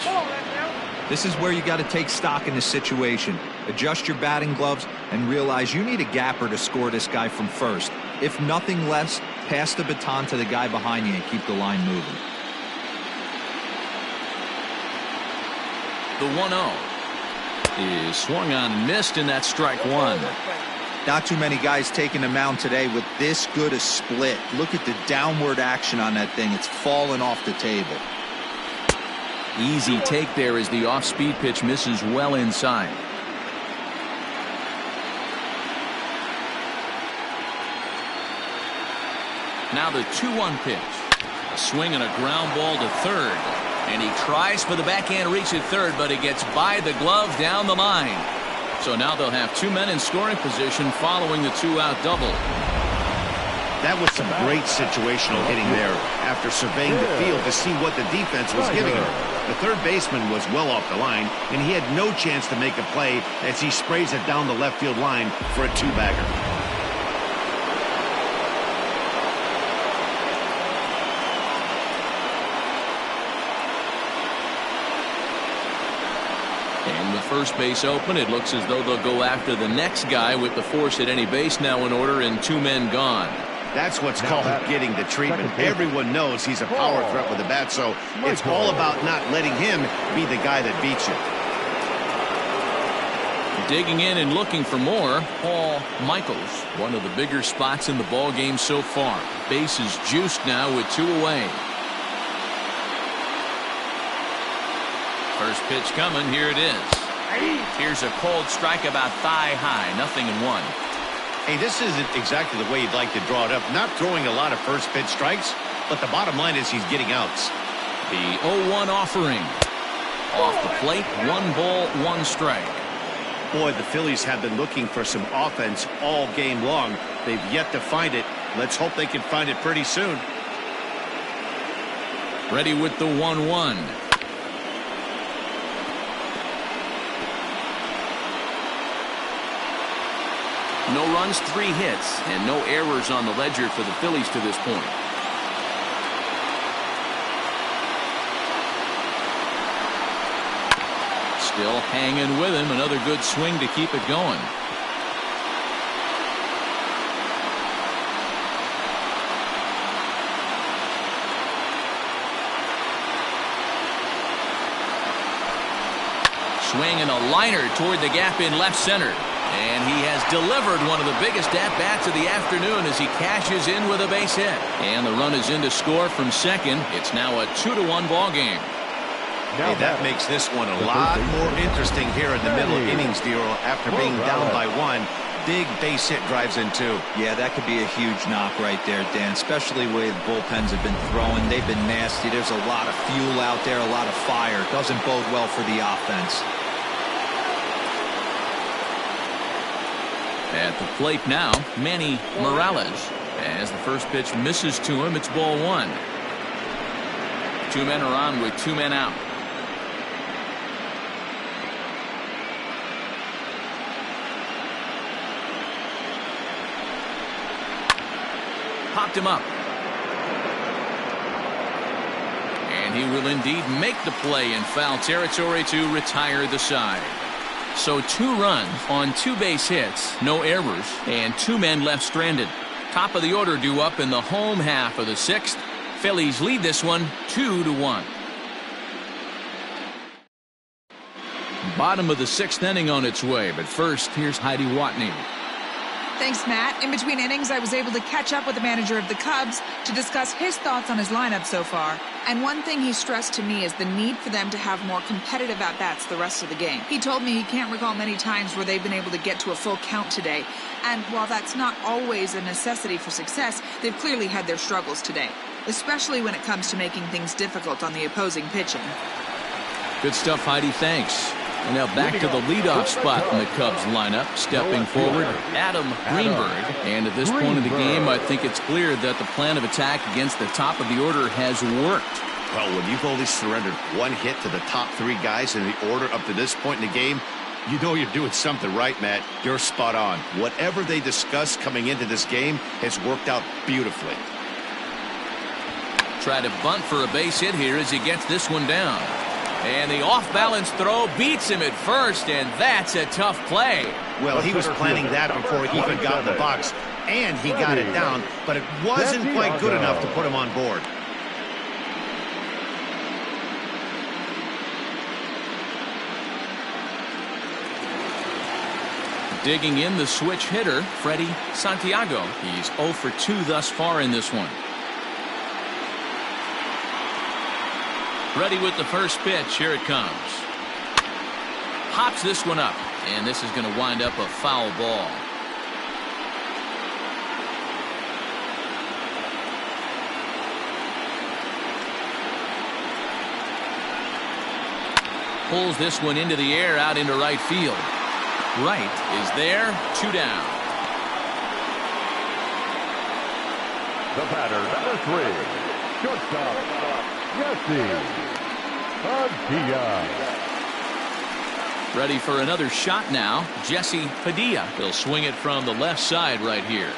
[SPEAKER 4] This is where you got to take stock in the situation. Adjust your batting gloves and realize you need a gapper to score this guy from first. If nothing less, pass the baton to the guy behind you and keep the line moving.
[SPEAKER 1] The 1-0 is swung on and missed, and that's strike 1.
[SPEAKER 4] Not too many guys taking the mound today with this good a split. Look at the downward action on that thing. It's falling off the table.
[SPEAKER 1] Easy take there as the off-speed pitch misses well inside. Now the 2-1 pitch. A swing and a ground ball to third. And he tries for the backhand reach at third, but it gets by the glove down the line. So now they'll have 2 men in scoring position following the 2-out double.
[SPEAKER 2] That was some great situational hitting there after surveying the field to see what the defense was giving him. The third baseman was well off the line, and he had no chance to make a play as he sprays it down the left field line for a 2-bagger.
[SPEAKER 1] First base open. It looks as though they'll go after the next guy with the force at any base now in order and 2 men gone.
[SPEAKER 2] That's what's called getting the treatment. Everyone knows he's a power threat with the bat, so it's all about not letting him be the guy that beats you.
[SPEAKER 1] Digging in and looking for more, Paul Michaels, one of the bigger spots in the ball game so far. Base is juiced now with 2 away. First pitch coming. Here it is. Here's a cold strike about thigh high. 0-1.
[SPEAKER 2] Hey, this isn't exactly the way you'd like to draw it up. Not throwing a lot of first pitch strikes, but the bottom line is he's getting outs.
[SPEAKER 1] The 0-1 offering. Off the plate, 1 ball, 1 strike.
[SPEAKER 2] Boy, the Phillies have been looking for some offense all game long. They've yet to find it. Let's hope they can find it pretty soon.
[SPEAKER 1] Ready with the 1-1. No runs, 3 hits, and no errors on the ledger for the Phillies to this point. Still hanging with him. Another good swing to keep it going. Swing and a liner toward the gap in left center. And he has delivered one of the biggest at-bats of the afternoon as he cashes in with a base hit. And the run is in to score from second. It's now a 2-1 ball game.
[SPEAKER 2] Hey, that makes this one a lot more interesting here in the middle innings, Dero. After being down by 1, big base hit drives in 2.
[SPEAKER 4] Yeah, that could be a huge knock right there, Dan, especially the way the bullpens have been throwing. They've been nasty. There's a lot of fuel out there, a lot of fire. Doesn't bode well for the offense.
[SPEAKER 1] At the plate now, Manny Morales. As the first pitch misses to him, it's ball 1. 2 men are on with 2 men out. Popped him up. And he will indeed make the play in foul territory to retire the side. So 2 runs on 2 base hits, no errors, and 2 men left stranded. Top of the order due up in the home half of the 6th. Phillies lead this one 2-1. Bottom of the 6th inning on its way, but first, here's Heidi Watney.
[SPEAKER 6] Thanks, Matt. In between innings, I was able to catch up with the manager of the Cubs to discuss his thoughts on his lineup so far. And one thing he stressed to me is the need for them to have more competitive at-bats the rest of the game. He told me he can't recall many times where they've been able to get to a full count today. And while that's not always a necessity for success, they've clearly had their struggles today, especially when it comes to making things difficult on the opposing pitching.
[SPEAKER 1] Good stuff, Heidi. Thanks. And now back to the leadoff spot in the Cubs lineup. Stepping forward, Adam Greenberg. And at this point of the game, I think it's clear that the plan of attack against the top of the order has worked.
[SPEAKER 2] Well, when you've only surrendered 1 hit to the top 3 guys in the order up to this point in the game, you know you're doing something right, Matt. You're spot on. Whatever they discussed coming into this game has worked out beautifully.
[SPEAKER 1] Try to bunt for a base hit here as he gets this one down. And the off-balance throw beats him at first, and that's a tough play.
[SPEAKER 2] Well, he was planning that before he even got in the box, and he got it down, but it wasn't quite good enough to put him on board.
[SPEAKER 1] Digging in the switch hitter, Freddie Santiago. He's 0 for 2 thus far in this one. Ready with the first pitch. Here it comes. Hops this one up, and this is going to wind up a foul ball. Pulls this one into the air out into right field. Right is there. 2 down.
[SPEAKER 3] The batter, number 3, shortstop, Jessie-Padilla.
[SPEAKER 1] Ready for another shot now. Jesse Padilla. He'll swing it from the left side right here.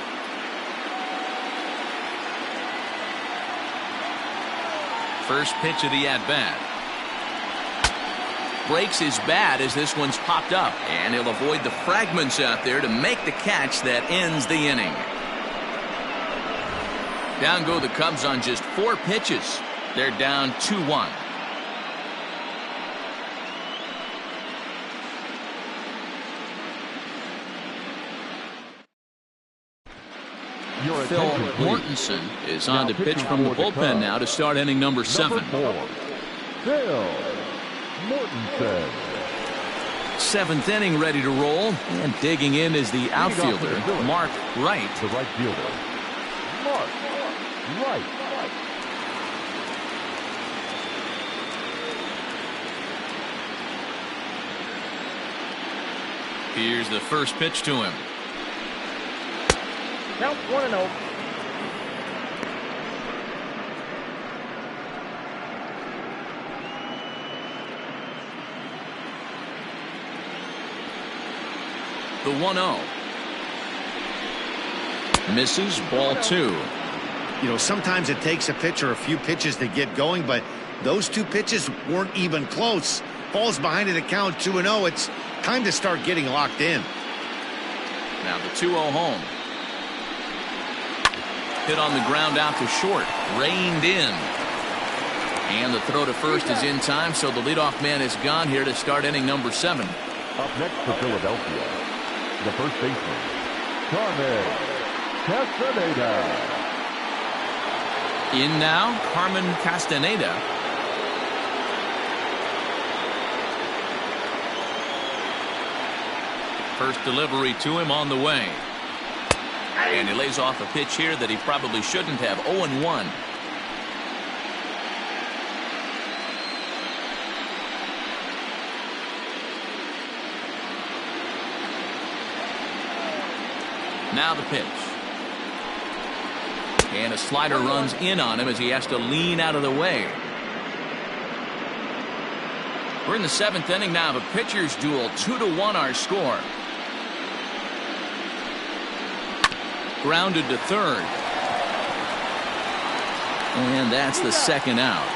[SPEAKER 1] First pitch of the at-bat. Breaks his bat as this one's popped up, and he'll avoid the fragments out there to make the catch that ends the inning. Down go the Cubs on just 4 pitches. They're down 2-1. Phil Mortensen is on to pitch from the bullpen now to start inning number 7.
[SPEAKER 3] Phil Mortensen.
[SPEAKER 1] 7th inning ready to roll, and digging in is the outfielder, Mark Wright.
[SPEAKER 3] The right fielder, Mark Wright.
[SPEAKER 1] Here's the first pitch to him.
[SPEAKER 5] Count 1-0.
[SPEAKER 1] The 1-0. Misses, ball 2.
[SPEAKER 2] You know, sometimes it takes a pitcher a few pitches to get going, but those 2 pitches weren't even close. Falls behind at a count 2-0. It's time to start getting locked in.
[SPEAKER 1] Now the 2-0 home. Hit on the ground out to short. Reined in. And the throw to first is in time, so the leadoff man is gone here to start inning number 7.
[SPEAKER 3] Up next for Philadelphia, the first baseman, Carmen Castaneda.
[SPEAKER 1] In now, Carmen Castaneda. First delivery to him on the way. And he lays off a pitch here that he probably shouldn't have. 0-1. Now the pitch. And a slider runs in on him as he has to lean out of the way. We're in the 7th inning now of a pitcher's duel. 2-1 our score. Grounded to third. And that's the second out.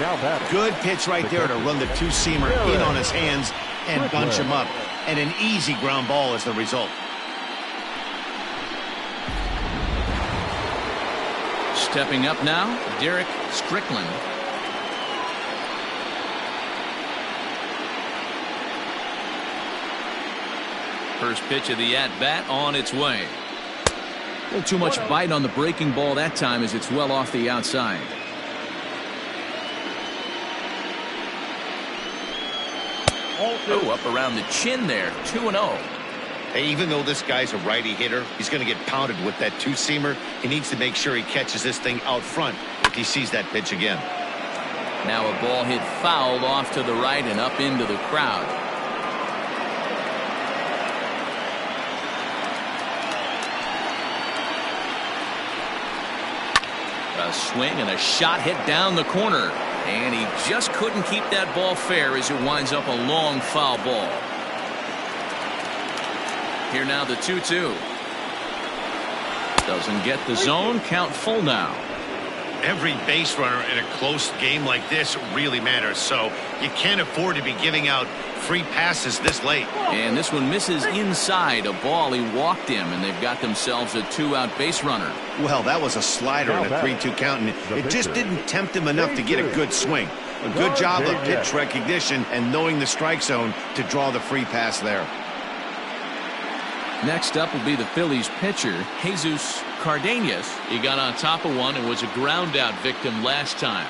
[SPEAKER 3] Now batting.
[SPEAKER 2] Good pitch right there to run the two-seamer in on his hands and bunch him up. And an easy ground ball is the result.
[SPEAKER 1] Stepping up now, Derek Strickland. First pitch of the at-bat on its way. A little too much bite on the breaking ball that time as it's well off the outside. Oh, up around the chin there. 2-0.
[SPEAKER 2] Hey, even though this guy's a righty hitter, he's going to get pounded with that two-seamer. He needs to make sure he catches this thing out front if he sees that pitch again.
[SPEAKER 1] Now a ball hit foul off to the right and up into the crowd. A swing and a shot hit down the corner. And he just couldn't keep that ball fair as it winds up a long foul ball. Here now the 2-2. Doesn't get the zone. Count full now.
[SPEAKER 2] Every base runner in a close game like this really matters, so you can't afford to be giving out free passes this late.
[SPEAKER 1] And this one misses inside a ball. He walked him, and they've got themselves a two-out base runner.
[SPEAKER 2] Well, that was a slider and a 3-2 count, and it just didn't tempt him enough to get a good swing. A good job of pitch recognition and knowing the strike zone to draw the free pass there.
[SPEAKER 1] Next up will be the Phillies pitcher, Jesus Cardenas. He got on top of one and was a ground out victim last time.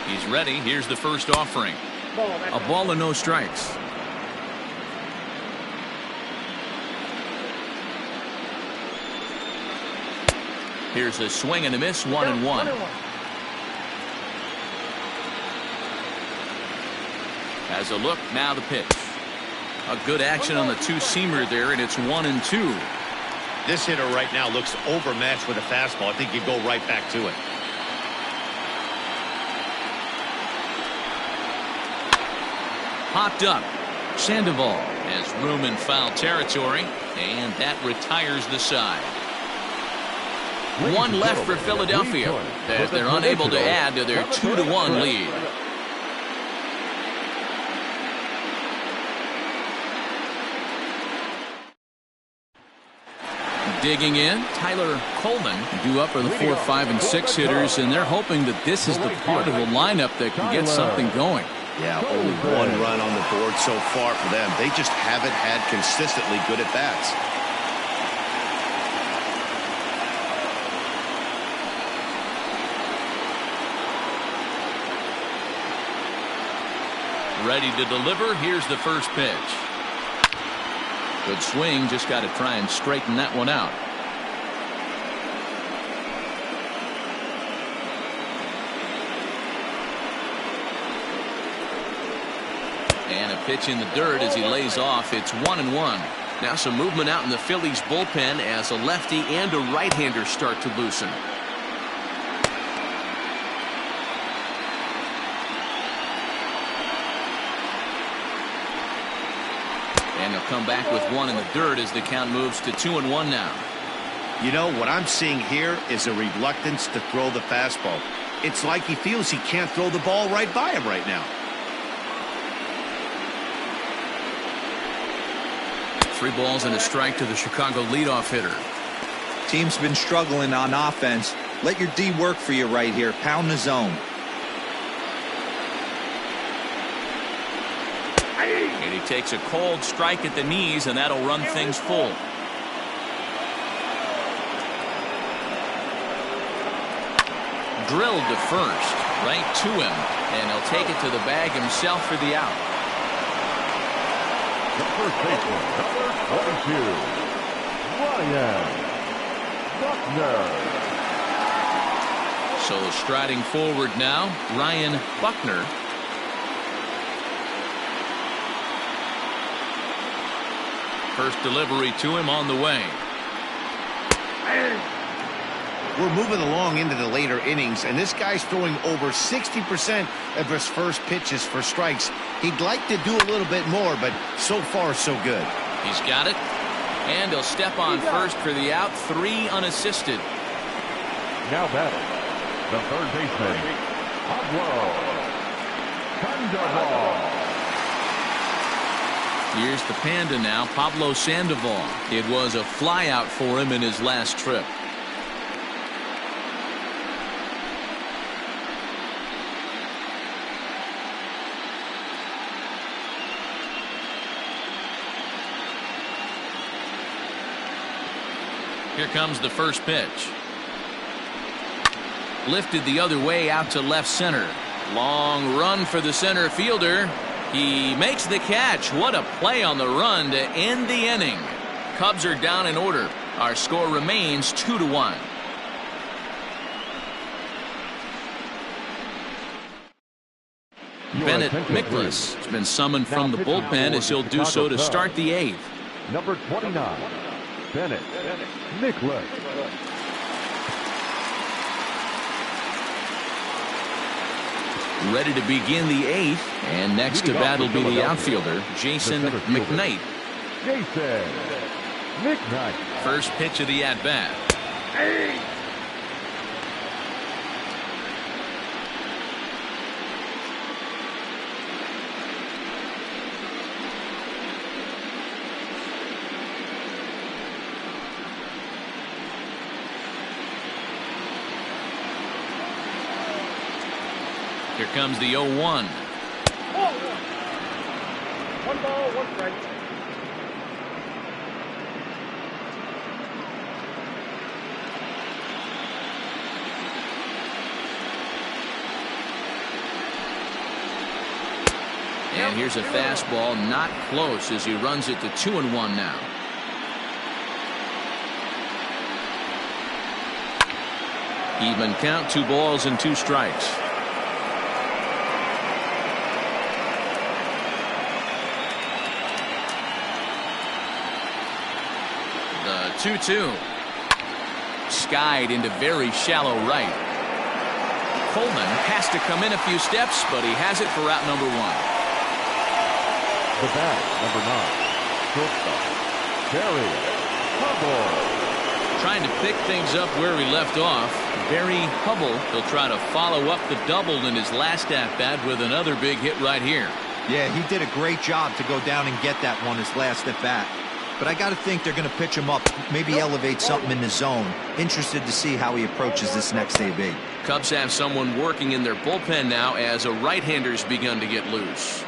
[SPEAKER 1] He's ready. Here's the first offering. A ball and no strikes. Here's a swing and a miss. 1-1. Has a look. Now the pitch. A good action on the two-seamer there, and it's 1-2.
[SPEAKER 2] This hitter right now looks overmatched with a fastball. I think you go right back to it.
[SPEAKER 1] Popped up. Sandoval has room in foul territory, and that retires the side. One left for Philadelphia as they're unable to add to their 2-1 lead. Digging in, Tyler Coleman due up for the 4, 5, and 6 hitters, and they're hoping that this is the part of the lineup that can get something going.
[SPEAKER 2] Yeah, only one run on the board so far for them. They just haven't had consistently good at bats.
[SPEAKER 1] Ready to deliver. Here's the first pitch. Good swing. Just got to try and straighten that one out. And a pitch in the dirt as he lays off. It's 1-1. Now some movement out in the Phillies bullpen as a lefty and a right-hander start to loosen. And they'll come back with one in the dirt as the count moves to 2-1 now.
[SPEAKER 2] You know, what I'm seeing here is a reluctance to throw the fastball. It's like he feels he can't throw the ball right by him right now.
[SPEAKER 1] 3 balls and a strike to the Chicago leadoff hitter.
[SPEAKER 4] Team's been struggling on offense. Let your D work for you right here. Pound the zone.
[SPEAKER 1] And he takes a cold strike at the knees, and that'll run things full. Drilled to first, right to him, and he'll take it to the bag himself for the out.
[SPEAKER 3] The first baseman, number 22, Ryan Buckner.
[SPEAKER 1] So striding forward now, Ryan Buckner. First delivery to him on the way.
[SPEAKER 2] We're moving along into the later innings, and this guy's throwing over 60% of his first pitches for strikes. He'd like to do a little bit more, but so far so good.
[SPEAKER 1] He's got it. And he'll step on first for the out. 3 unassisted.
[SPEAKER 3] Now batting, the third baseman, Pablo Sandoval.
[SPEAKER 1] Here's the Panda now, Pablo Sandoval. It was a flyout for him in his last trip. Here comes the first pitch. Lifted the other way out to left center. Long run for the center fielder. He makes the catch. What a play on the run to end the inning. Cubs are down in order. Our score remains 2-1. Bennett Mickless has been summoned from the bullpen as he'll do so to start the 8th.
[SPEAKER 3] Number 29, Bennett Mickless.
[SPEAKER 1] Ready to begin the 8th, and next to bat will be the outfielder, Jason McKnight.
[SPEAKER 3] Jason McKnight.
[SPEAKER 1] First pitch of the at-bat. Here comes the 0-1.
[SPEAKER 5] 1 ball, 1 strike.
[SPEAKER 1] And here's a fastball, not close, as he runs it to 2-1 now. Even count, 2 balls and 2 strikes. The 2-2. Skied into very shallow right. Coleman has to come in a few steps, but he has it for out number 1.
[SPEAKER 3] The bat, number 9, shortstop, Barry Hubble.
[SPEAKER 1] Trying to pick things up where he left off. Barry Hubble, he'll try to follow up the double in his last at-bat with another big hit right here.
[SPEAKER 4] Yeah, he did a great job to go down and get that one his last at-bat. But I got to think they're going to pitch him up, maybe elevate something in the zone. Interested to see how he approaches this next AB.
[SPEAKER 1] Cubs have someone working in their bullpen now as a right-hander's begun to get loose.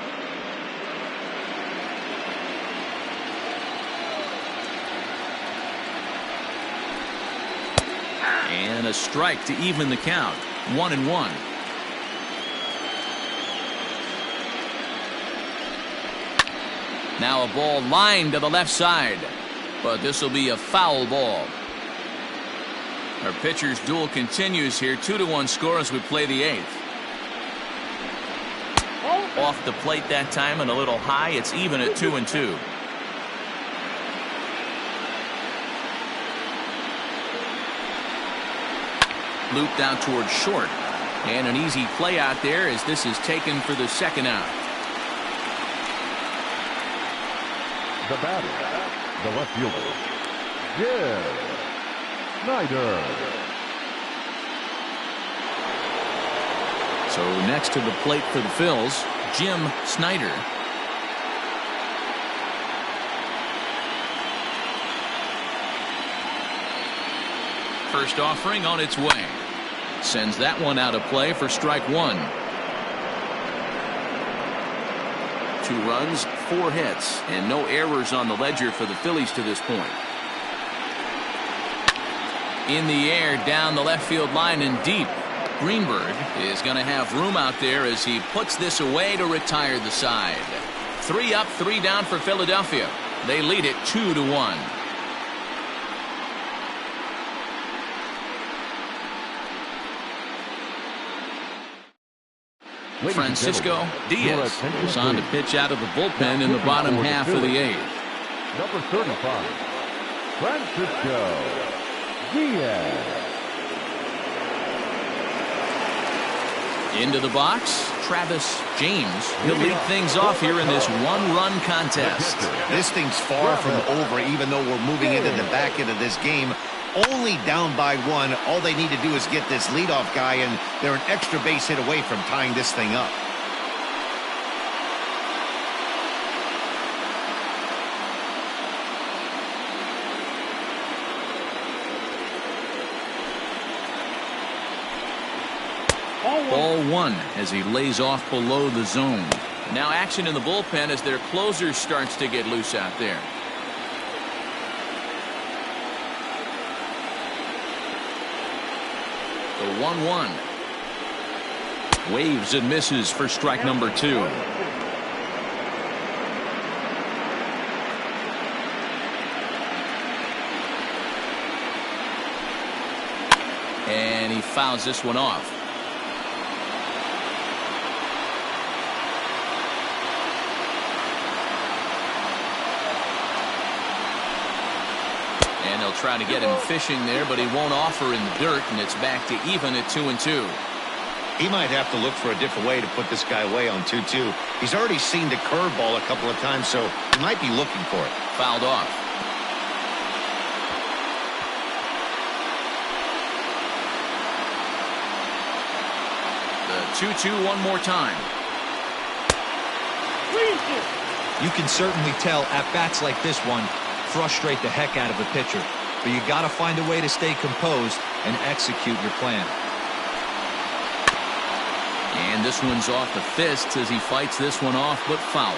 [SPEAKER 1] And a strike to even the count. 1-1. Now a ball lined to the left side, but this will be a foul ball. Our pitcher's duel continues here. 2-1 score as we play the 8th. Off the plate that time and a little high. It's even at 2-2. Looped out towards short, and an easy play out there as this is taken for the second out.
[SPEAKER 3] The batter, the left fielder, Jim Snyder.
[SPEAKER 1] So next to the plate for the Phils, Jim Snyder. First offering on its way. Sends that one out of play for strike 1. 2 runs, 4 hits, and no errors on the ledger for the Phillies to this point. In the air, down the left field line and deep. Greenberg is going to have room out there as he puts this away to retire the side. 3 up, 3 down for Philadelphia. They lead it 2-1. Francisco Diaz is on to pitch out of the bullpen in the bottom half of the 8th.
[SPEAKER 3] Number 35, Francisco Diaz.
[SPEAKER 1] Into the box, Travis James. He'll lead things off here in this one-run contest.
[SPEAKER 2] This thing's far from over, even though we're moving into the back end of this game. Only down by one. All they need to do is get this leadoff guy, and they're an extra base hit away from tying this thing up.
[SPEAKER 1] Ball one as he lays off below the zone. Now action in the bullpen as their closer starts to get loose out there. The 1-1. Waves and misses for strike number 2. And he fouls this one off. And they'll try to get him fishing there, but he won't offer in the dirt, and it's back to even at 2-2.
[SPEAKER 2] He might have to look for a different way to put this guy away on 2-2. He's already seen the curveball a couple of times, so he might be looking for it.
[SPEAKER 1] Fouled off. The 2-2 one more time.
[SPEAKER 4] You can certainly tell at bats like this one frustrate the heck out of a pitcher, but you got to find a way to stay composed and execute your plan.
[SPEAKER 1] And this one's off the fists as he fights this one off, but foul.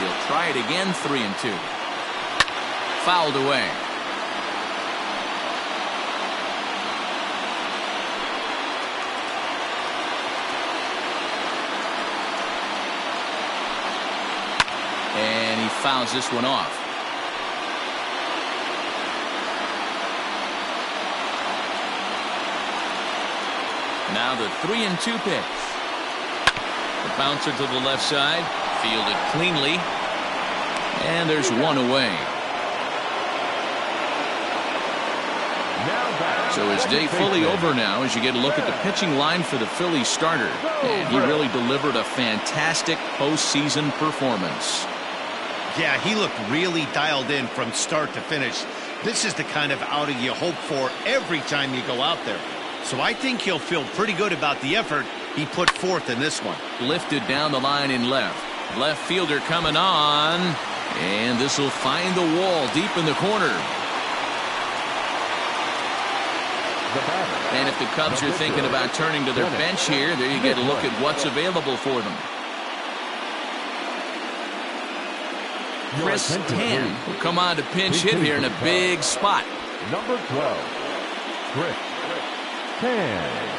[SPEAKER 1] He'll try it again, 3-2. Fouled away. And he fouls this one off. Now the 3-2 pitch. The bouncer to the left side, fielded cleanly, and there's one away. So it's day fully over now as you get a look at the pitching line for the Phillies starter, and he really delivered a fantastic postseason performance.
[SPEAKER 2] Yeah, he looked really dialed in from start to finish. This is the kind of outing you hope for every time you go out there. So I think he'll feel pretty good about the effort he put forth in this one.
[SPEAKER 1] Lifted down the line in left. Left fielder coming on. And this will find the wall deep in the corner. And if the Cubs are thinking about turning to their bench here, there you get a look at what's available for them. Chris Tan will come on to pinch hit here in a big spot.
[SPEAKER 3] Number 12, Chris Tan.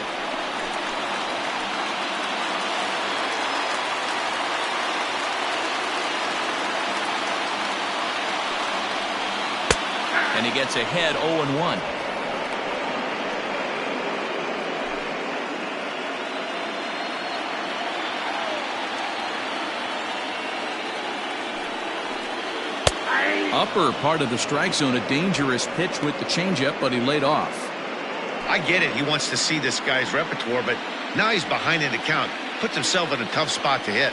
[SPEAKER 1] And he gets ahead 0-1. Upper part of the strike zone, a dangerous pitch with the changeup, but he laid off.
[SPEAKER 2] I get it. He wants to see this guy's repertoire, but now he's behind in the count. Puts himself in a tough spot to hit.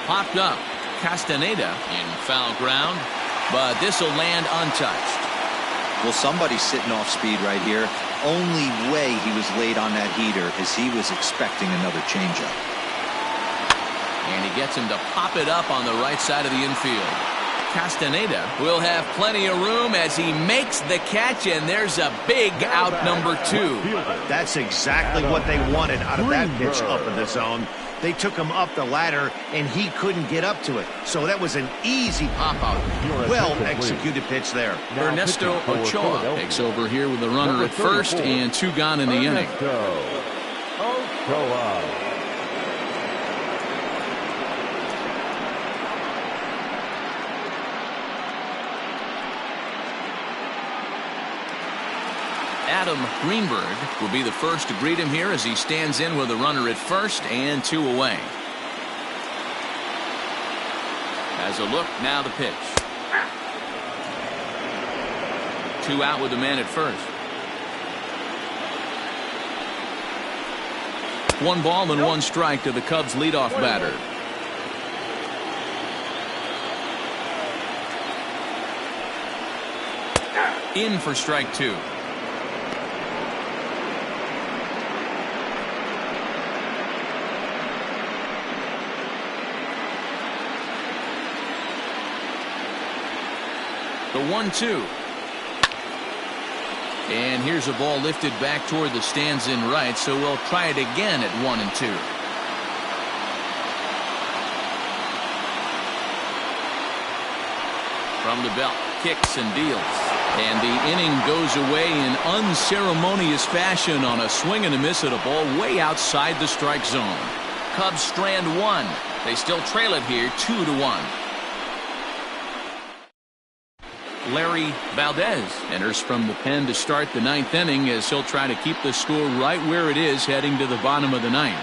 [SPEAKER 1] Popped up. Castaneda in foul ground, but this will land untouched.
[SPEAKER 4] Well, somebody's sitting off speed right here. Only way he was late on that heater is he was expecting another changeup.
[SPEAKER 1] And he gets him to pop it up on the right side of the infield. Castaneda will have plenty of room as he makes the catch, and there's a big out number 2.
[SPEAKER 2] That's exactly what they wanted out of that pitch up in the zone. They took him up the ladder, and he couldn't get up to it. So that was an easy pop-out. Well executed pitch there.
[SPEAKER 1] Ernesto Ochoa takes over here with the runner at first and 2 gone in the inning.
[SPEAKER 3] Ochoa.
[SPEAKER 1] Adam Greenberg will be the first to greet him here as he stands in with a runner at first and 2 away. As a look, now the pitch. 2 out with the man at first. 1 ball and 1 strike to the Cubs leadoff batter. In for strike 2. The 1-2. And here's a ball lifted back toward the stands in right, so we'll try it again at 1-2. From the belt, kicks and deals. And the inning goes away in unceremonious fashion on a swing and a miss at a ball way outside the strike zone. Cubs strand 1. They still trail it here 2-1. Larry Valdez enters from the pen to start the 9th inning as he'll try to keep the score right where it is heading to the bottom of the 9th.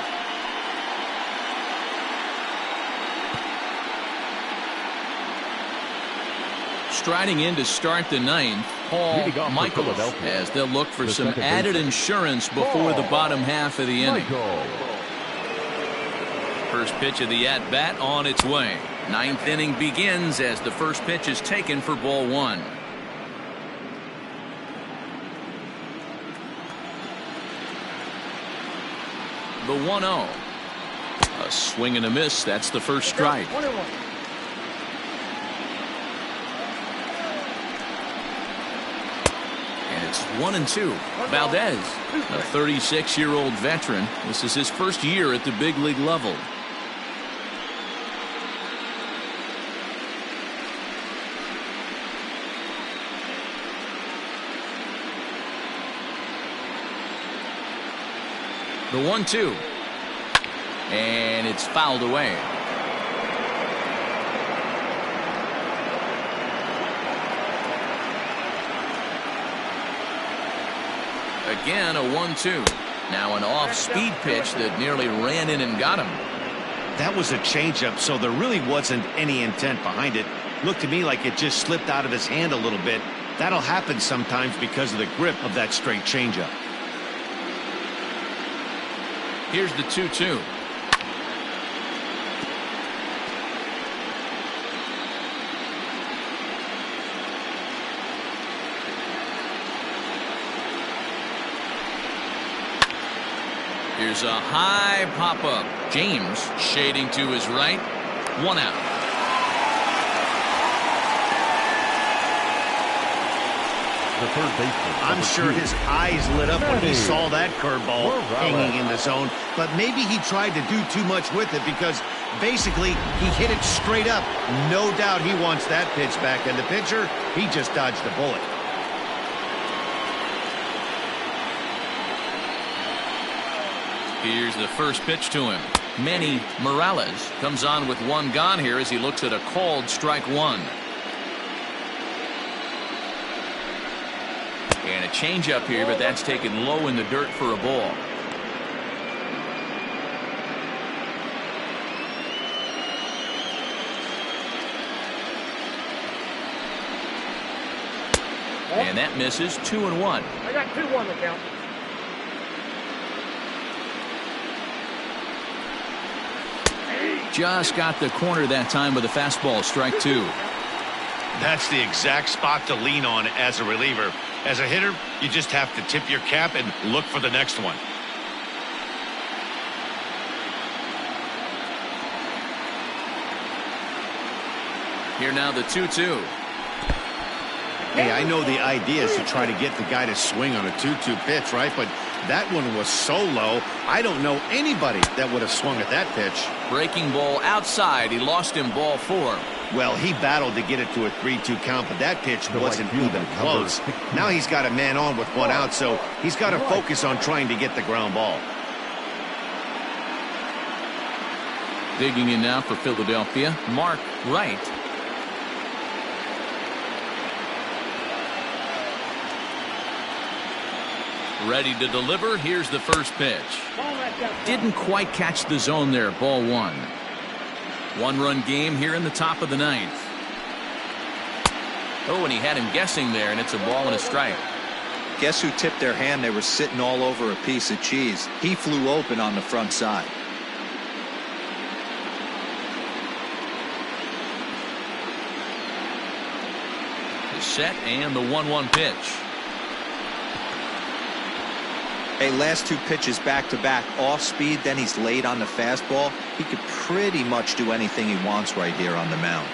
[SPEAKER 1] Striding in to start the 9th, Paul Michaels, as they'll look for some added insurance before the bottom half of the inning. First pitch of the at-bat on its way. 9th inning begins as the first pitch is taken for ball 1. The 1-0. A swing and a miss. That's the first strike. And it's 1-2. Valdez, a 36-year-old veteran. This is his first year at the big league level. The 1-2. And it's fouled away. Again, a 1-2. Now an off-speed pitch that nearly ran in and got him.
[SPEAKER 2] That was a changeup, so there really wasn't any intent behind it. Looked to me like it just slipped out of his hand a little bit. That'll happen sometimes because of the grip of that straight changeup.
[SPEAKER 1] Here's the 2-2. Here's a high pop-up. James shading to his right. 1 out.
[SPEAKER 2] I'm sure his eyes lit up when he saw that curveball hanging in the zone, but maybe he tried to do too much with it because basically he hit it straight up. No doubt he wants that pitch back, and the pitcher, he just dodged the bullet.
[SPEAKER 1] Here's the first pitch to him. Manny Morales comes on with 1 gone here as he looks at a called strike 1. And a changeup here, but that's taken low in the dirt for a ball. And that misses. 2-1.
[SPEAKER 5] I got 2-1 to count.
[SPEAKER 1] Just got the corner that time with a fastball. Strike 2.
[SPEAKER 2] That's the exact spot to lean on as a reliever. As a hitter, you just have to tip your cap and look for the next one.
[SPEAKER 1] Here now the 2-2.
[SPEAKER 2] Hey, I know the idea is to try to get the guy to swing on a 2-2 pitch, right? But that one was so low, I don't know anybody that would have swung at that pitch.
[SPEAKER 1] Breaking ball outside. He lost him ball 4.
[SPEAKER 2] Well, he battled to get it to a 3-2 count, but that pitch wasn't even close. Now he's got a man on with 1 out, so he's got to focus on trying to get the ground ball.
[SPEAKER 1] Digging in now for Philadelphia, Mark Wright. Ready to deliver. Here's the first pitch. Didn't quite catch the zone there. Ball 1. 1-run game here in the top of the 9th. Oh, and he had him guessing there, and it's a ball and a strike.
[SPEAKER 4] Guess who tipped their hand? They were sitting all over a piece of cheese. He flew open on the front side.
[SPEAKER 1] The set and the 1-1 pitch.
[SPEAKER 4] Hey, last two pitches back-to-back, off speed, then he's late on the fastball. He could pretty much do anything he wants right here on the mound.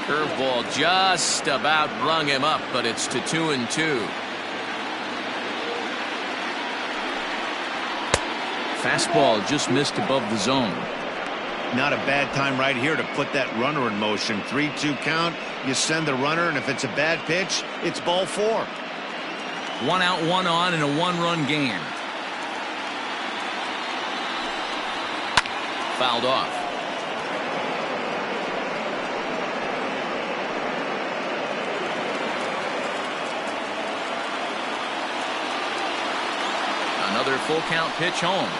[SPEAKER 1] Curveball just about rung him up, but it's to 2-2. Fastball just missed above the zone.
[SPEAKER 2] Not a bad time right here to put that runner in motion. 3-2 count. You send the runner, and if it's a bad pitch, it's ball 4.
[SPEAKER 1] 1 out, 1 on, and a 1-run game. Fouled off. Another full count pitch home.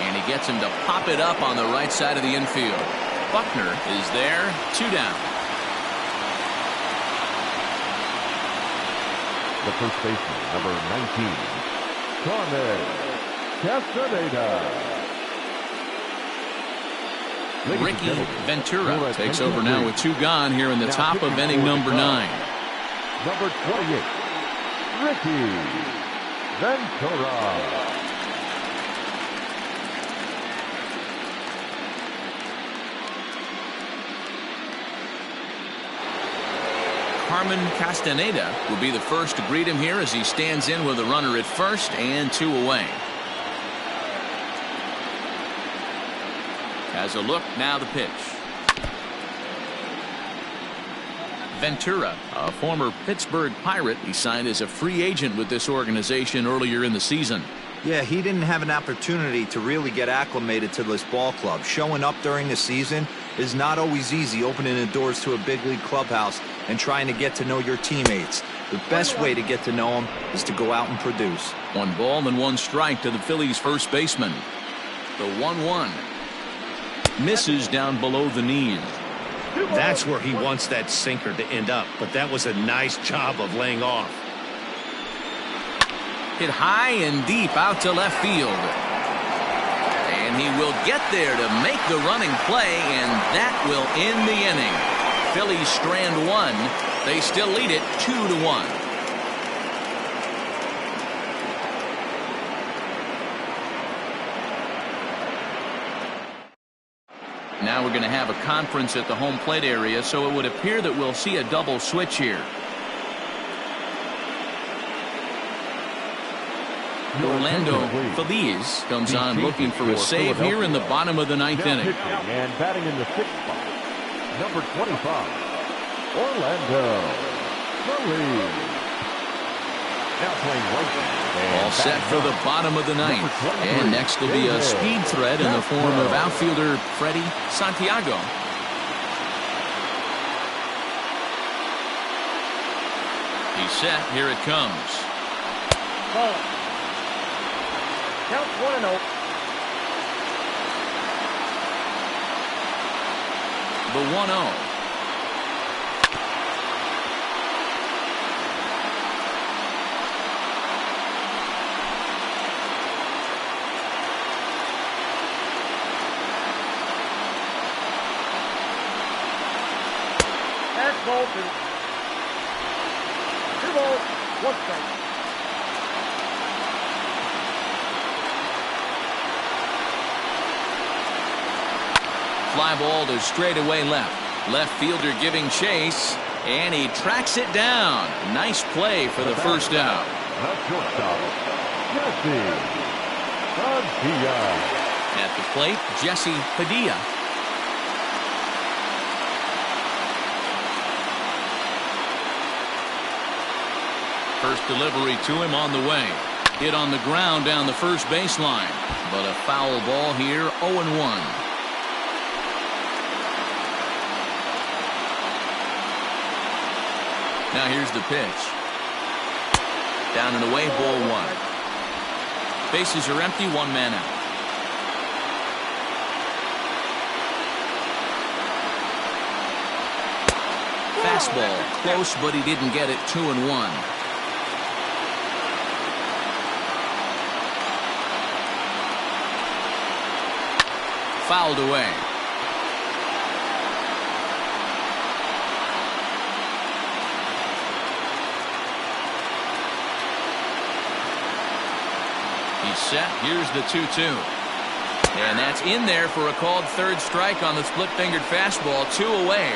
[SPEAKER 1] And he gets him to pop it up on the right side of the infield. Buckner is there, 2 down.
[SPEAKER 3] The first baseman, number 19, Carmen Castaneda.
[SPEAKER 1] Ricky Ventura takes over now with 2 gone here in the top of inning number 9.
[SPEAKER 3] Number 28, Ricky Ventura.
[SPEAKER 1] Carmen Castaneda will be the first to greet him here as he stands in with a runner at first and 2 away. Has a look, now the pitch. Ventura, a former Pittsburgh Pirate, he signed as a free agent with this organization earlier in the season.
[SPEAKER 4] Yeah, he didn't have an opportunity to really get acclimated to this ball club. Showing up during the season is not always easy, opening the doors to a big league clubhouse and trying to get to know your teammates. The best way to get to know them is to go out and produce.
[SPEAKER 1] 1 ball and 1 strike to the Phillies first baseman. The 1-1 misses down below the knees.
[SPEAKER 2] That's where he wants that sinker to end up, but that was a nice job of laying off.
[SPEAKER 1] Hit high and deep out to left field. And he will get there to make the running play, and that will end the inning. Phillies strand 1. They still lead it 2-1. Now we're going to have a conference at the home plate area, so it would appear that we'll see a double switch here. Orlando Phillies comes on looking for a save here in the bottom of the 9th inning.
[SPEAKER 3] And batting in the 6th spot, number 25, Orlando Phillies. Now playing right.
[SPEAKER 1] All set for the bottom of the 9th. And next will be a speed threat in the form of outfielder Freddie Santiago. He's set. Here it comes.
[SPEAKER 5] Ball. Count 1-0.
[SPEAKER 1] The 1-0.
[SPEAKER 5] That's ball 2. 2 balls, 1 strike.
[SPEAKER 1] Fly ball to straightaway left. Left fielder giving chase, and he tracks it down. Nice play for the first out. At the plate, Jesse Padilla. First delivery to him on the way. Hit on the ground down the first baseline. But a foul ball here, 0-1. Now here's the pitch. Down and away, ball 1. Bases are empty, 1 man out. fastball. Close, but he didn't get it. 2-1. Fouled away. He's set. Here's the 2-2. And that's in there for a called third strike on the split-fingered fastball. 2 away.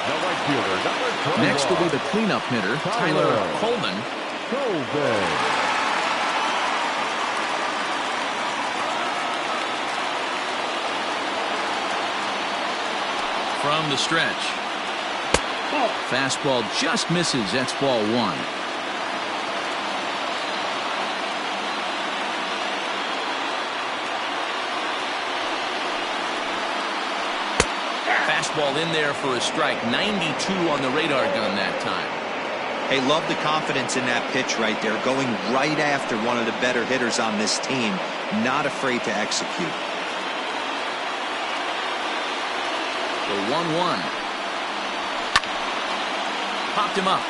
[SPEAKER 3] The right fielder, number 21.
[SPEAKER 1] Next will be the cleanup hitter, Tyler Coleman. From the stretch. Fastball just misses. That's ball 1. Fastball in there for a strike. 92 on the radar gun that time.
[SPEAKER 4] Hey, love the confidence in that pitch right there. Going right after one of the better hitters on this team. Not afraid to execute.
[SPEAKER 1] The 1-1. Popped him up.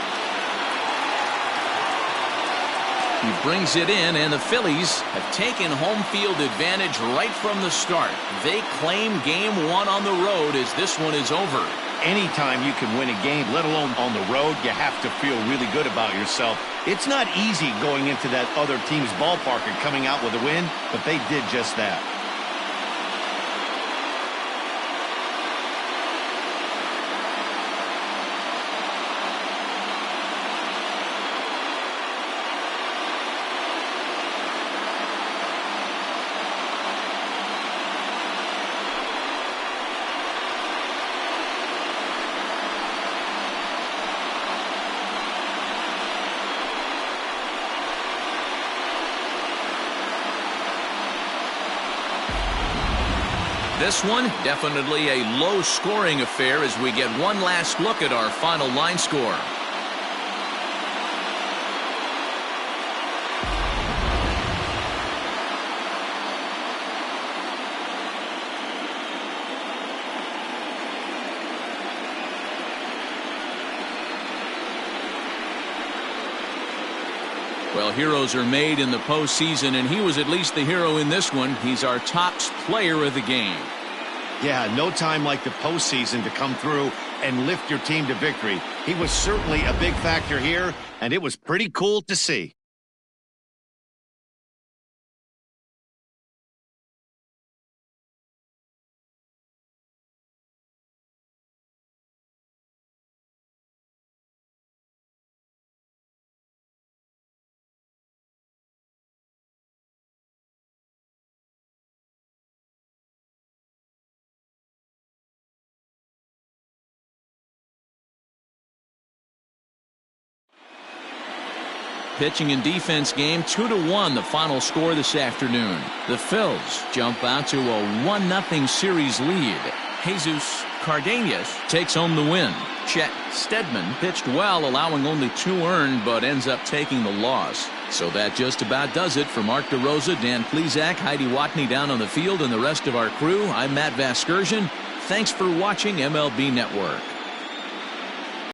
[SPEAKER 1] He brings it in, and the Phillies have taken home field advantage right from the start. They claim game 1 on the road as this one is over.
[SPEAKER 2] Anytime you can win a game, let alone on the road, you have to feel really good about yourself. It's not easy going into that other team's ballpark and coming out with a win, but they did just that.
[SPEAKER 1] This one, definitely a low-scoring affair as we get one last look at our final line score. Well, heroes are made in the postseason, and he was at least the hero in this one. He's our top player of the game.
[SPEAKER 2] Yeah, no time like the postseason to come through and lift your team to victory. He was certainly a big factor here, and it was pretty cool to see.
[SPEAKER 1] Pitching and defense game, 2-1 the final score this afternoon. The Phils jump out to a 1-0 series lead. Jesus Cardenas takes home the win. Chet Steadman pitched well, allowing only 2 earned, but ends up taking the loss. So that just about does it. For Mark DeRosa, Dan Plesac, Heidi Watney down on the field, and the rest of our crew, I'm Matt Vasgersian. Thanks for watching MLB Network.